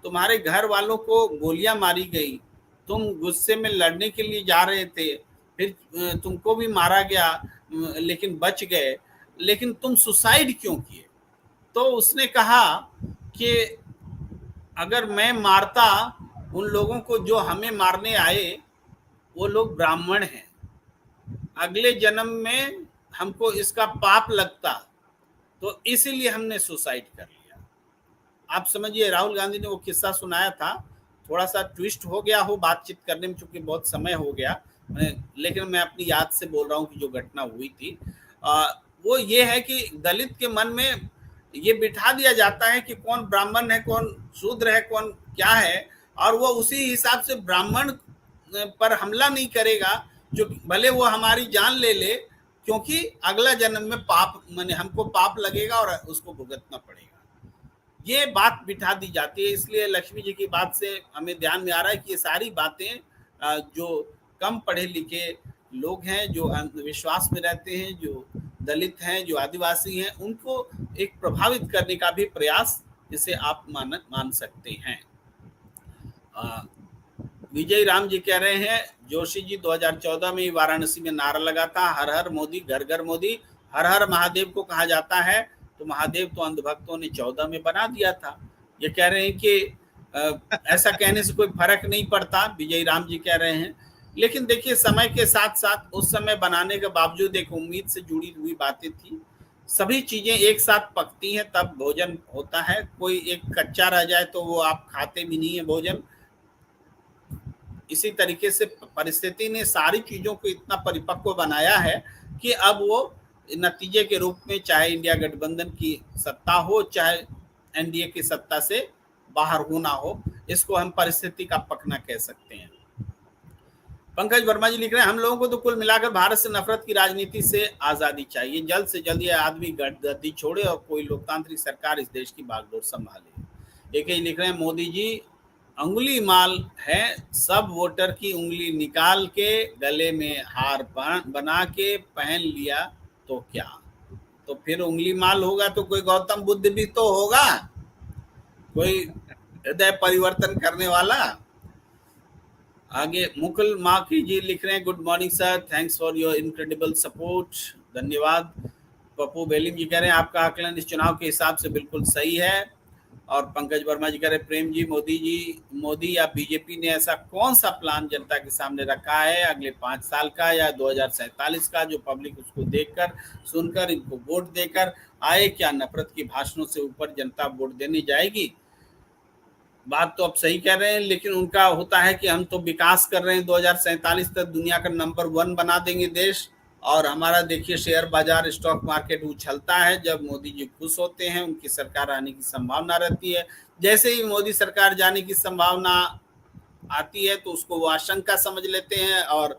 तुम्हारे घर वालों को गोलियां मारी गई, तुम गुस्से में लड़ने के लिए जा रहे थे, फिर तुमको भी मारा गया लेकिन बच गए, लेकिन तुम सुसाइड क्यों किए? तो उसने कहा कि अगर मैं मारता उन लोगों को जो हमें मारने आए, वो लोग ब्राह्मण हैं, अगले जन्म में हमको इसका पाप लगता, तो इसीलिए हमने सुसाइड कर लिया। आप समझिए, राहुल गांधी ने वो किस्सा सुनाया था, थोड़ा सा ट्विस्ट हो गया हो बातचीत करने में, चूंकि बहुत समय हो गया, लेकिन मैं अपनी याद से बोल रहा हूँ कि जो घटना हुई थी वो ये है कि दलित के मन में ये बिठा दिया जाता है कि कौन ब्राह्मण है, कौन शूद्र है, कौन क्या है, और वो उसी हिसाब से ब्राह्मण पर हमला नहीं करेगा, जो भले वो हमारी जान ले ले, क्योंकि अगला जन्म में पाप माने हमको पाप लगेगा और उसको भुगतना पड़ेगा। ये बात बिठा दी जाती है। इसलिए लक्ष्मी जी की बात से हमें ध्यान में आ रहा है कि ये सारी बातें जो कम पढ़े लिखे लोग हैं, जो अंधविश्वास में रहते हैं, जो दलित हैं, जो आदिवासी हैं, उनको एक प्रभावित करने का भी प्रयास इसे आप मान सकते हैं। विजय राम जी कह रहे हैं जोशी जी 2014 में वाराणसी में नारा लगा था, हर हर मोदी घर घर मोदी, हर हर महादेव को कहा जाता है, तो महादेव तो अंधभक्तों ने 14 में बना दिया था। ये कह रहे हैं कि ऐसा कहने से कोई फर्क नहीं पड़ता, विजय राम जी कह रहे हैं, लेकिन देखिए समय के साथ साथ उस समय बनाने के बावजूद एक उम्मीद से जुड़ी हुई बातें थी। सभी चीजें एक साथ पकती हैं तब भोजन होता है, कोई एक कच्चा रह जाए तो वो आप खाते भी नहीं है भोजन। इसी तरीके से परिस्थिति ने सारी चीजों को इतना परिपक्व बनाया है कि अब वो नतीजे के रूप में चाहे इंडिया गठबंधन की सत्ता हो, चाहे एनडीए की सत्ता से बाहर होना हो, इसको हम परिस्थिति का पकना कह सकते हैं। पंकज वर्मा जी लिख रहे हैं, हम लोगों को तो कुल मिलाकर भारत से नफरत की राजनीति से आजादी चाहिए, जल्द से जल्द यह आदमी गद्दी छोड़े और कोई लोकतांत्रिक सरकार इस देश की बागडोर संभाले। एक ही लिख रहे हैं, मोदी जी अंगुली माल है, सब वोटर की उंगली निकाल के गले में हार बना के पहन लिया तो क्या, तो फिर उंगली माल होगा तो कोई गौतम बुद्ध भी तो होगा, कोई हृदय परिवर्तन करने वाला। आगे मुकुल माकी जी लिख रहे हैं, good morning sir, thanks for your incredible support, धन्यवाद। पप्पू बेलिम जी कह रहे हैं आपका आकलन इस चुनाव के हिसाब से बिल्कुल सही है। और पंकज वर्मा जी कह रहे हैं, प्रेम जी मोदी या बीजेपी ने ऐसा कौन सा प्लान जनता के सामने रखा है अगले 5 साल का या 2047 का, जो पब्लिक उसको देखकर सुनकर इनको वोट देकर आए? क्या नफरत की भाषणों से ऊपर जनता वोट देने जाएगी? बात तो आप सही कह रहे हैं, लेकिन उनका होता है कि हम तो विकास कर रहे हैं, 2047 तक दुनिया का नंबर 1 बना देंगे देश, और हमारा देखिए शेयर बाजार स्टॉक मार्केट उछलता है जब मोदी जी खुश होते हैं, उनकी सरकार आने की संभावना रहती है। जैसे ही मोदी सरकार जाने की संभावना आती है तो उसको वो आशंका समझ लेते हैं और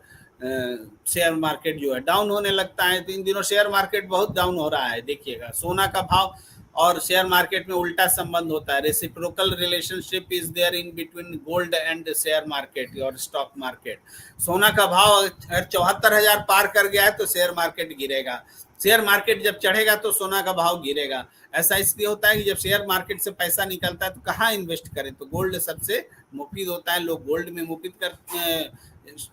शेयर मार्केट जो है डाउन होने लगता है। तो इन दिनों शेयर मार्केट बहुत डाउन हो रहा है, देखिएगा सोना का भाव और शेयर मार्केट में उल्टा संबंध होता है। Reciprocal relationship is there in between gold and share market और स्टॉक मार्केट। सोना का भाव अगर 74,000 पार कर गया है तो शेयर मार्केट गिरेगा, शेयर मार्केट जब चढ़ेगा तो सोना का भाव गिरेगा। ऐसा इसलिए होता है कि जब शेयर मार्केट से पैसा निकलता है तो कहाँ इन्वेस्ट करें, तो गोल्ड सबसे मुफीद होता है। लोग गोल्ड में मुफीद कर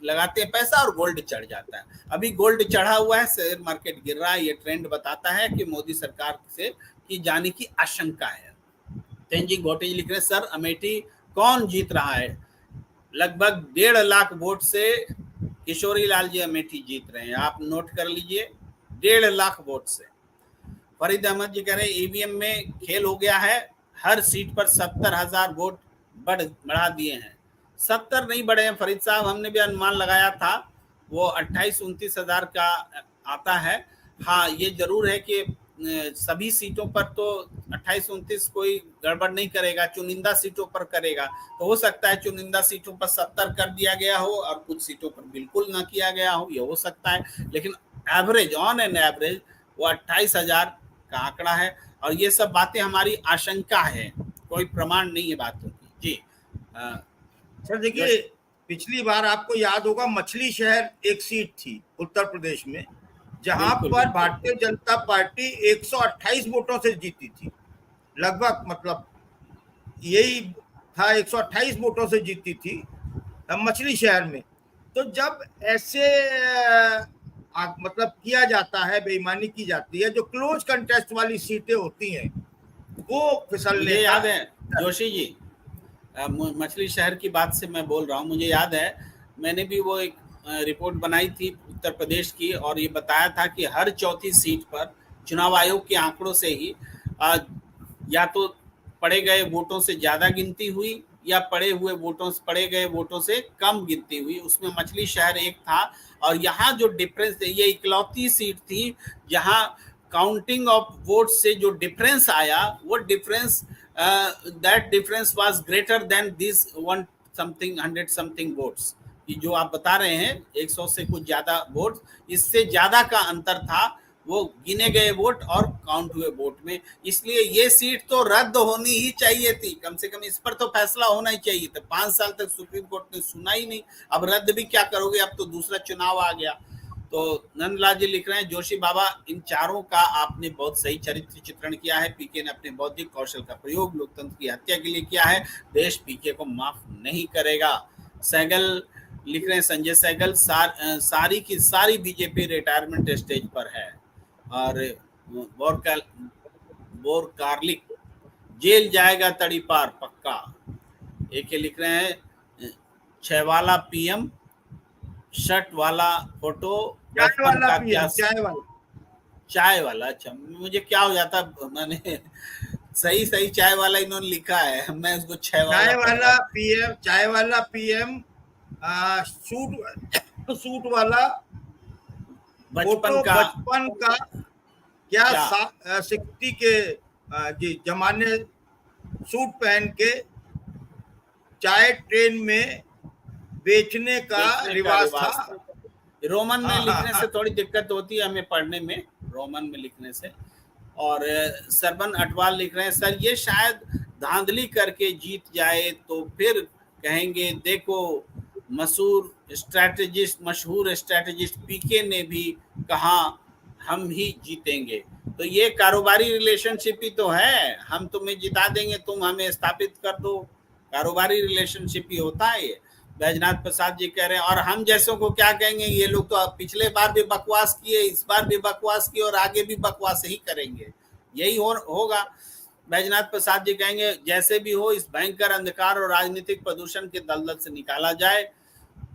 लगाते हैं पैसा और गोल्ड चढ़ जाता है। अभी गोल्ड चढ़ा हुआ है, शेयर मार्केट गिर रहा है। ये ट्रेंड बताता है कि मोदी सरकार से की जाने की आशंका है। तेंजी घोटे जी लिख रहे हैं, सर अमेठी कौन जीत रहा है? लगभग 1.5 लाख वोट से किशोरी लाल जी अमेठी जीत रहे हैं, आप नोट कर लीजिए, 1.5 लाख वोट से। फरीद अहमद जी कह रहे हैं ईवीएम में खेल हो गया है, हर सीट पर 70,000 वोट बढ़ा दिए हैं। 70 नहीं बढ़े हैं फरीद साहब, हमने भी अनुमान लगाया था, वो 28-29 हजार का आता है। हाँ ये जरूर है कि सभी सीटों पर तो 28-29 कोई गड़बड़ नहीं करेगा, चुनिंदा सीटों पर करेगा। तो हो सकता है चुनिंदा सीटों पर 70 कर दिया गया हो और कुछ सीटों पर बिल्कुल ना किया गया हो, ये हो सकता है। लेकिन एवरेज, ऑन एन एवरेज वो 28,000 का आंकड़ा है। और ये सब बातें हमारी आशंका है, कोई प्रमाण नहीं है बातों की। जी सर देखिए, पिछली बार आपको याद होगा मछली शहर एक सीट थी उत्तर प्रदेश में, जहां पर भारतीय जनता पार्टी 128 वोटों से जीती थी, लगभग, मतलब यही था, 128 वोटों से जीती थी मछली शहर में। तो जब ऐसे मतलब किया जाता है, बेईमानी की जाती है, जो क्लोज कंटेस्ट वाली सीटें होती हैं वो फिसलने। मुझे याद है जोशी जी, मछली शहर की बात से मैं बोल रहा हूँ, मुझे याद है मैंने भी वो एक रिपोर्ट बनाई थी उत्तर प्रदेश की, और ये बताया था कि हर चौथी सीट पर चुनाव आयोग के आंकड़ों से ही या तो पड़े गए वोटों से ज्यादा गिनती हुई या पड़े गए वोटों से कम गिनती हुई। उसमें मछली शहर एक था। और यहाँ जो डिफरेंस, ये इकलौती सीट थी जहाँ काउंटिंग ऑफ वोट से जो डिफरेंस आया, वो difference that difference was greater than this 100 something votes. जो आप बता रहे हैं 100 से कुछ ज्यादा वोट, इससे ज्यादा का अंतर था वो गिने गए वोट और काउंट हुए वोट में। इसलिए ये सीट तो रद्द होनी ही चाहिए थी, कम से कम इस पर तो फैसला होना ही चाहिए था। 5 साल तक सुप्रीम कोर्ट ने सुना ही नहीं, अब रद्द भी क्या करोगे, अब तो दूसरा चुनाव आ गया। तो नंदलाल जी लिख रहे हैं, जोशी बाबा इन चारों का आपने बहुत सही चरित्र चित्रण किया है। पीके ने अपने बौद्धिक कौशल का प्रयोग लोकतंत्र की हत्या के लिए किया है, देश पीके को माफ नहीं करेगा। सहगल लिख रहे हैं, संजय सहगल, सारी की सारी बीजेपी रिटायरमेंट स्टेज पर है। और बोरकार्लिक जेल जाएगा तड़ी पार पक्का। एक लिख रहे हैं, 6 वाला पीएम, शर्ट वाला फोटो, चाय वाला। अच्छा मुझे क्या हो जाता, मैंने सही चाय वाला इन्होंने लिखा है, मैं उसको चाय वाला पीएम सूट वाला बचपन का क्या 60 के जी जमाने सूट पहन के चाय ट्रेन में बेचने का रिवाज था। रोमन में लिखने से थोड़ी दिक्कत होती है हमें पढ़ने में, रोमन में लिखने से। और सरबन अटवाल लिख रहे हैं, सर ये शायद धांधली करके जीत जाए तो फिर कहेंगे देखो मशहूर स्ट्रैटेजिस्ट पीके ने भी कहा हम ही जीतेंगे। तो ये कारोबारी रिलेशनशिप ही तो है, हम तुम्हें जिता देंगे, तुम हमें स्थापित कर दो, कारोबारी रिलेशनशिप ही होता है ये। बैजनाथ प्रसाद जी कह रहे हैं, और हम जैसों को क्या कहेंगे, ये लोग तो पिछले बार भी बकवास किए, इस बार भी बकवास किए और आगे भी बकवास ही करेंगे, यही होगा। बैजनाथ प्रसाद जी कहेंगे जैसे भी हो इस भयंकर अंधकार और राजनीतिक प्रदूषण के दलदल से निकाला जाए।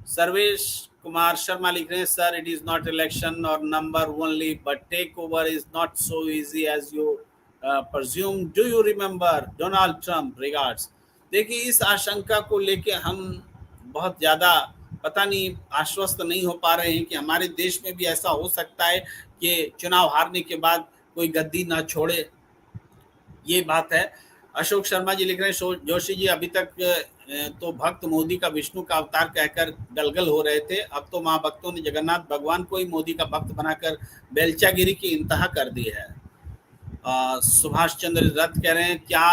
सर्वेश कुमार शर्मा लिख रहे हैं, sir it is not election और number only but take over is not so easy as you presume. Do you remember Donald Trump regards. देखिए इस आशंका को लेके हम बहुत ज़्यादा पता नहीं आश्वस्त नहीं हो पा रहे हैं कि हमारे देश में भी ऐसा हो सकता है कि चुनाव हारने के बाद कोई गद्दी ना छोड़े, ये बात है। अशोक शर्मा जी लिख रहे हैं, जोशी जी अभी तक तो भक्त मोदी का विष्णु का अवतार कहकर गलगल हो रहे थे, अब तो महाभक्तों ने जगन्नाथ भगवान को ही मोदी का भक्त बनाकर बेलचागिरी की इंतहा कर दी है। सुभाष चंद्र रथ कह रहे हैं क्या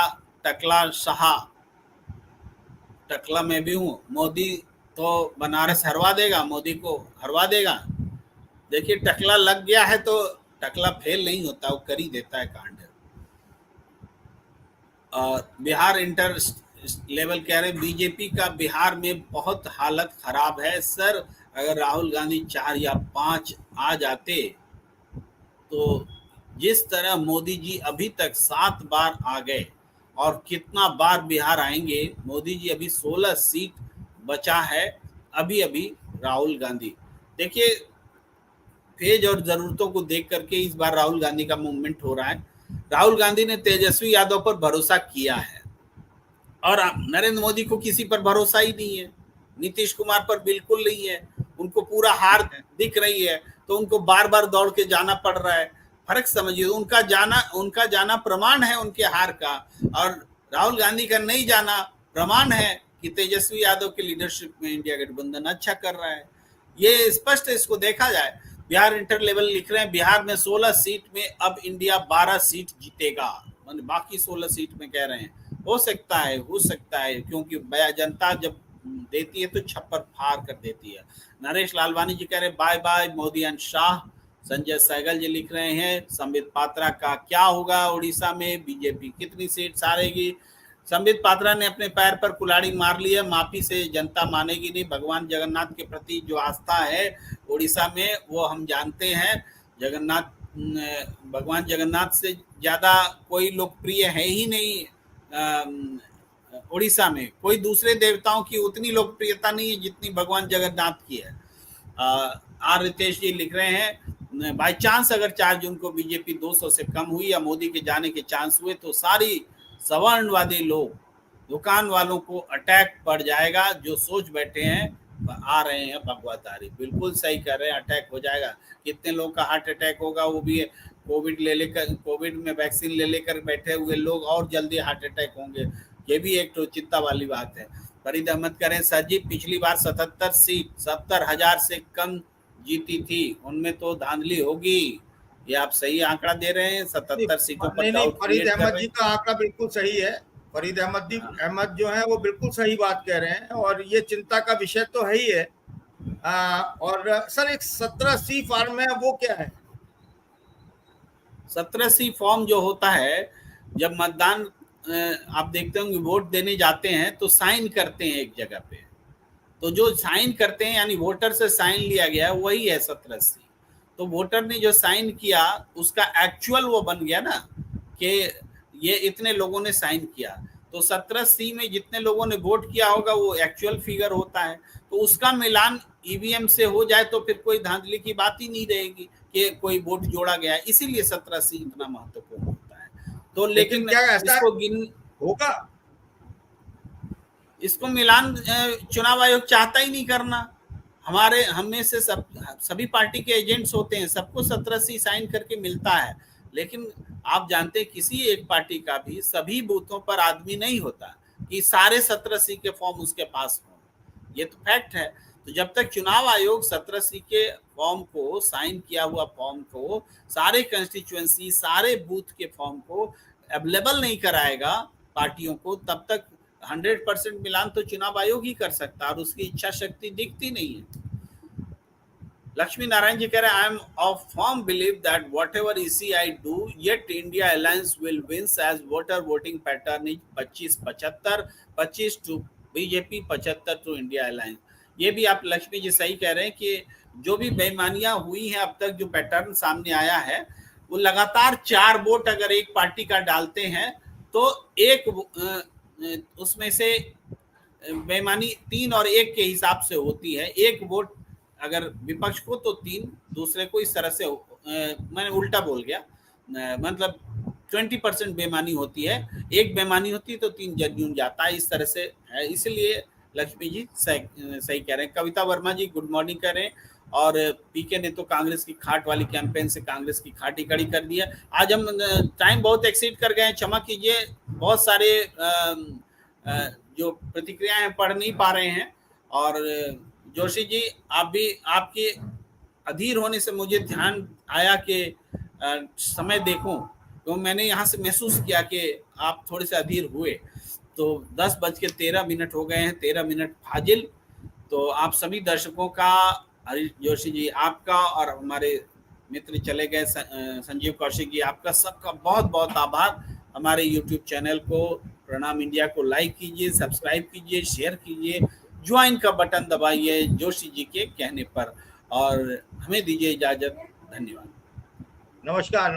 टकला शाह, टकला मैं भी हूँ, मोदी तो बनारस हरवा देगा, मोदी को हरवा देगा। देखिए टकला लग गया है तो टकला फेल नहीं होता, वो कर ही देता है कांड। बिहार इंटर लेवल कह रहे बीजेपी का बिहार में बहुत हालत खराब है सर, अगर राहुल गांधी 4 या 5 आ जाते तो जिस तरह मोदी जी अभी तक 7 बार आ गए और कितना बार बिहार आएंगे, मोदी जी अभी 16 सीट बचा है अभी राहुल गांधी। देखिए फेज और जरूरतों को देख करके इस बार राहुल गांधी का मूवमेंट हो रहा है। राहुल गांधी ने तेजस्वी यादव पर भरोसा किया है और नरेंद्र मोदी को किसी पर भरोसा ही नहीं है, नीतीश कुमार पर बिल्कुल नहीं है, उनको पूरा हार दिख रही है तो उनको बार बार दौड़ के जाना पड़ रहा है। फर्क समझिए, उनका जाना प्रमाण है उनके हार का, और राहुल गांधी का नहीं जाना प्रमाण है कि तेजस्वी यादव के लीडरशिप में इंडिया गठबंधन अच्छा कर रहा है। ये स्पष्ट है, इसको देखा जाए। बिहार इंटर लेवल लिख रहे हैं बिहार में 16 सीट में अब इंडिया 12 सीट जीतेगा, मतलब बाकी 16 सीट में कह रहे हैं। हो सकता है क्योंकि जनता जब देती है तो छप्पर फाड़ कर देती है। नरेश लालवानी जी कह रहे हैं bye bye Modi and Shah. Sanjay Sehgal ji लिख रहे हैं संबित पात्रा का क्या होगा उड़ीसा में, बीजेपी कितनी सीट हारेगी। संबित पात्रा ने अपने पैर पर कुल्हाड़ी मार ली है, माफी से जनता मानेगी नहीं। भगवान जगन्नाथ के प्रति जो आस्था है उड़ीसा में वो हम जानते हैं, भगवान जगन्नाथ से ज्यादा कोई लोकप्रिय है ही नहीं। उड़ीसा में कोई दूसरे देवताओं की उतनी लोकप्रियता नहीं है जितनी भगवान जगन्नाथ की है। आर रितेश जी लिख रहे हैं बाई चांस अगर 4 जून को बीजेपी 200 से कम हुई या मोदी के जाने के चांस हुए तो सारी सवर्णवादी लोग, दुकान वालों को अटैक पड़ जाएगा। जो सोच बैठे हैं आ रहे हैं भगवातारी, बिल्कुल सही कर रहे हैं, अटैक हो जाएगा। कितने लोग का हार्ट अटैक होगा, वो भी कोविड में वैक्सीन ले लेकर बैठे हुए लोग और जल्दी हार्ट अटैक होंगे। ये भी एक तो चिंता वाली बात है। फरीद अहमद करें सर जी पिछली बार 77 सीट 70,000 से कम जीती थी, उनमें तो धांधली होगी। ये आप सही आंकड़ा दे रहे हैं 77 सीटों पर। नहीं, फरीद अहमद जी का आंकड़ा बिल्कुल सही है। फरीद अहमद जो है वो बिल्कुल सही बात कह रहे हैं और ये चिंता का विषय तो है ही है। और सर एक 17C फॉर्म है, वो क्या है? 17C फॉर्म जो होता है, जब मतदान आप देखते होंगे वोट देने जाते हैं तो साइन करते हैं एक जगह पे, तो जो साइन करते हैं यानी वोटर से साइन लिया गया वही है 17C। तो वोटर ने जो साइन किया उसका एक्चुअल वो बन गया ना कि ये इतने लोगों ने साइन किया, तो 17C में जितने लोगों ने वोट किया होगा वो एक्चुअल फिगर होता है। तो उसका मिलान ईवीएम से हो जाए तो फिर कोई धांधली की बात ही नहीं रहेगी कि कोई वोट जोड़ा गया, इसीलिए 17C इतना महत्वपूर्ण होता है। तो लेकिन क्या इसको गिन होगा, इसको मिलान चुनाव आयोग चाहता ही नहीं करना। हमें से सभी पार्टी के एजेंट्स होते हैं, सबको 17C साइन करके मिलता है, लेकिन आप जानते हैं किसी एक पार्टी का भी सभी बूथों पर आदमी नहीं होता कि सारे 17C के फॉर्म उसके पास हो, ये तो फैक्ट है। तो जब तक चुनाव आयोग 17C के फॉर्म को, साइन किया हुआ फॉर्म को, सारे कंस्टिट्यूएंसी सारे बूथ के फॉर्म को अवेलेबल नहीं कराएगा पार्टियों को, तब तक 100% मिलान तो चुनाव आयोग ही कर सकता है और उसकी इच्छा शक्ति दिखती नहीं है। लक्ष्मी नारायण जी कह रहे हैं I am of firm believe that whatever EC I do yet India Alliance will wins as voter voting pattern is 25-75, 25 to BJP, 75 to India Alliance। ये भी आप लक्ष्मी जी सही कह रहे हैं कि जो भी बेईमानियां हुई हैं अब तक, जो पैटर्न सामने आया है वो लगातार 4 वोट अगर एक पार्टी का डालते हैं तो एक उसमें से बेईमानी 3 और 1 के हिसाब से होती है। एक वोट अगर विपक्ष को तो 3 दूसरे को, इस तरह से मैंने उल्टा बोल गया, मतलब 20% बेईमानी होती है, एक बेईमानी होती है तो 3 जन जाता है, इस तरह से है। इसलिए लक्ष्मी जी सही कह रहे हैं। कविता वर्मा जी गुड मॉर्निंग कह रहे हैं। और पीके ने तो कांग्रेस की खाट वाली कैंपेन से कांग्रेस की खाट ही कड़ी कर दिया। आज हम टाइम बहुत एक्सीड कर गए हैं, क्षमा कीजिए, बहुत सारे जो प्रतिक्रियाएं पढ़ नहीं पा रहे हैं। और जोशी जी आप भी, आपके अधीर होने से मुझे ध्यान आया कि समय देखूं, तो मैंने यहाँ से महसूस किया कि आप थोड़े से अधीर हुए। तो 10:13 हो गए हैं, 13 मिनट फाजिल। तो आप सभी दर्शकों का, हरीश जोशी जी आपका और हमारे मित्र चले गए संजीव कौशिक जी, आपका सबका बहुत बहुत आभार। हमारे YouTube चैनल को प्रणाम इंडिया को लाइक कीजिए, सब्सक्राइब कीजिए, शेयर कीजिए, ज्वाइन का बटन दबाइए जोशी जी के कहने पर, और हमें दीजिए इजाजत। धन्यवाद। नमस्कार।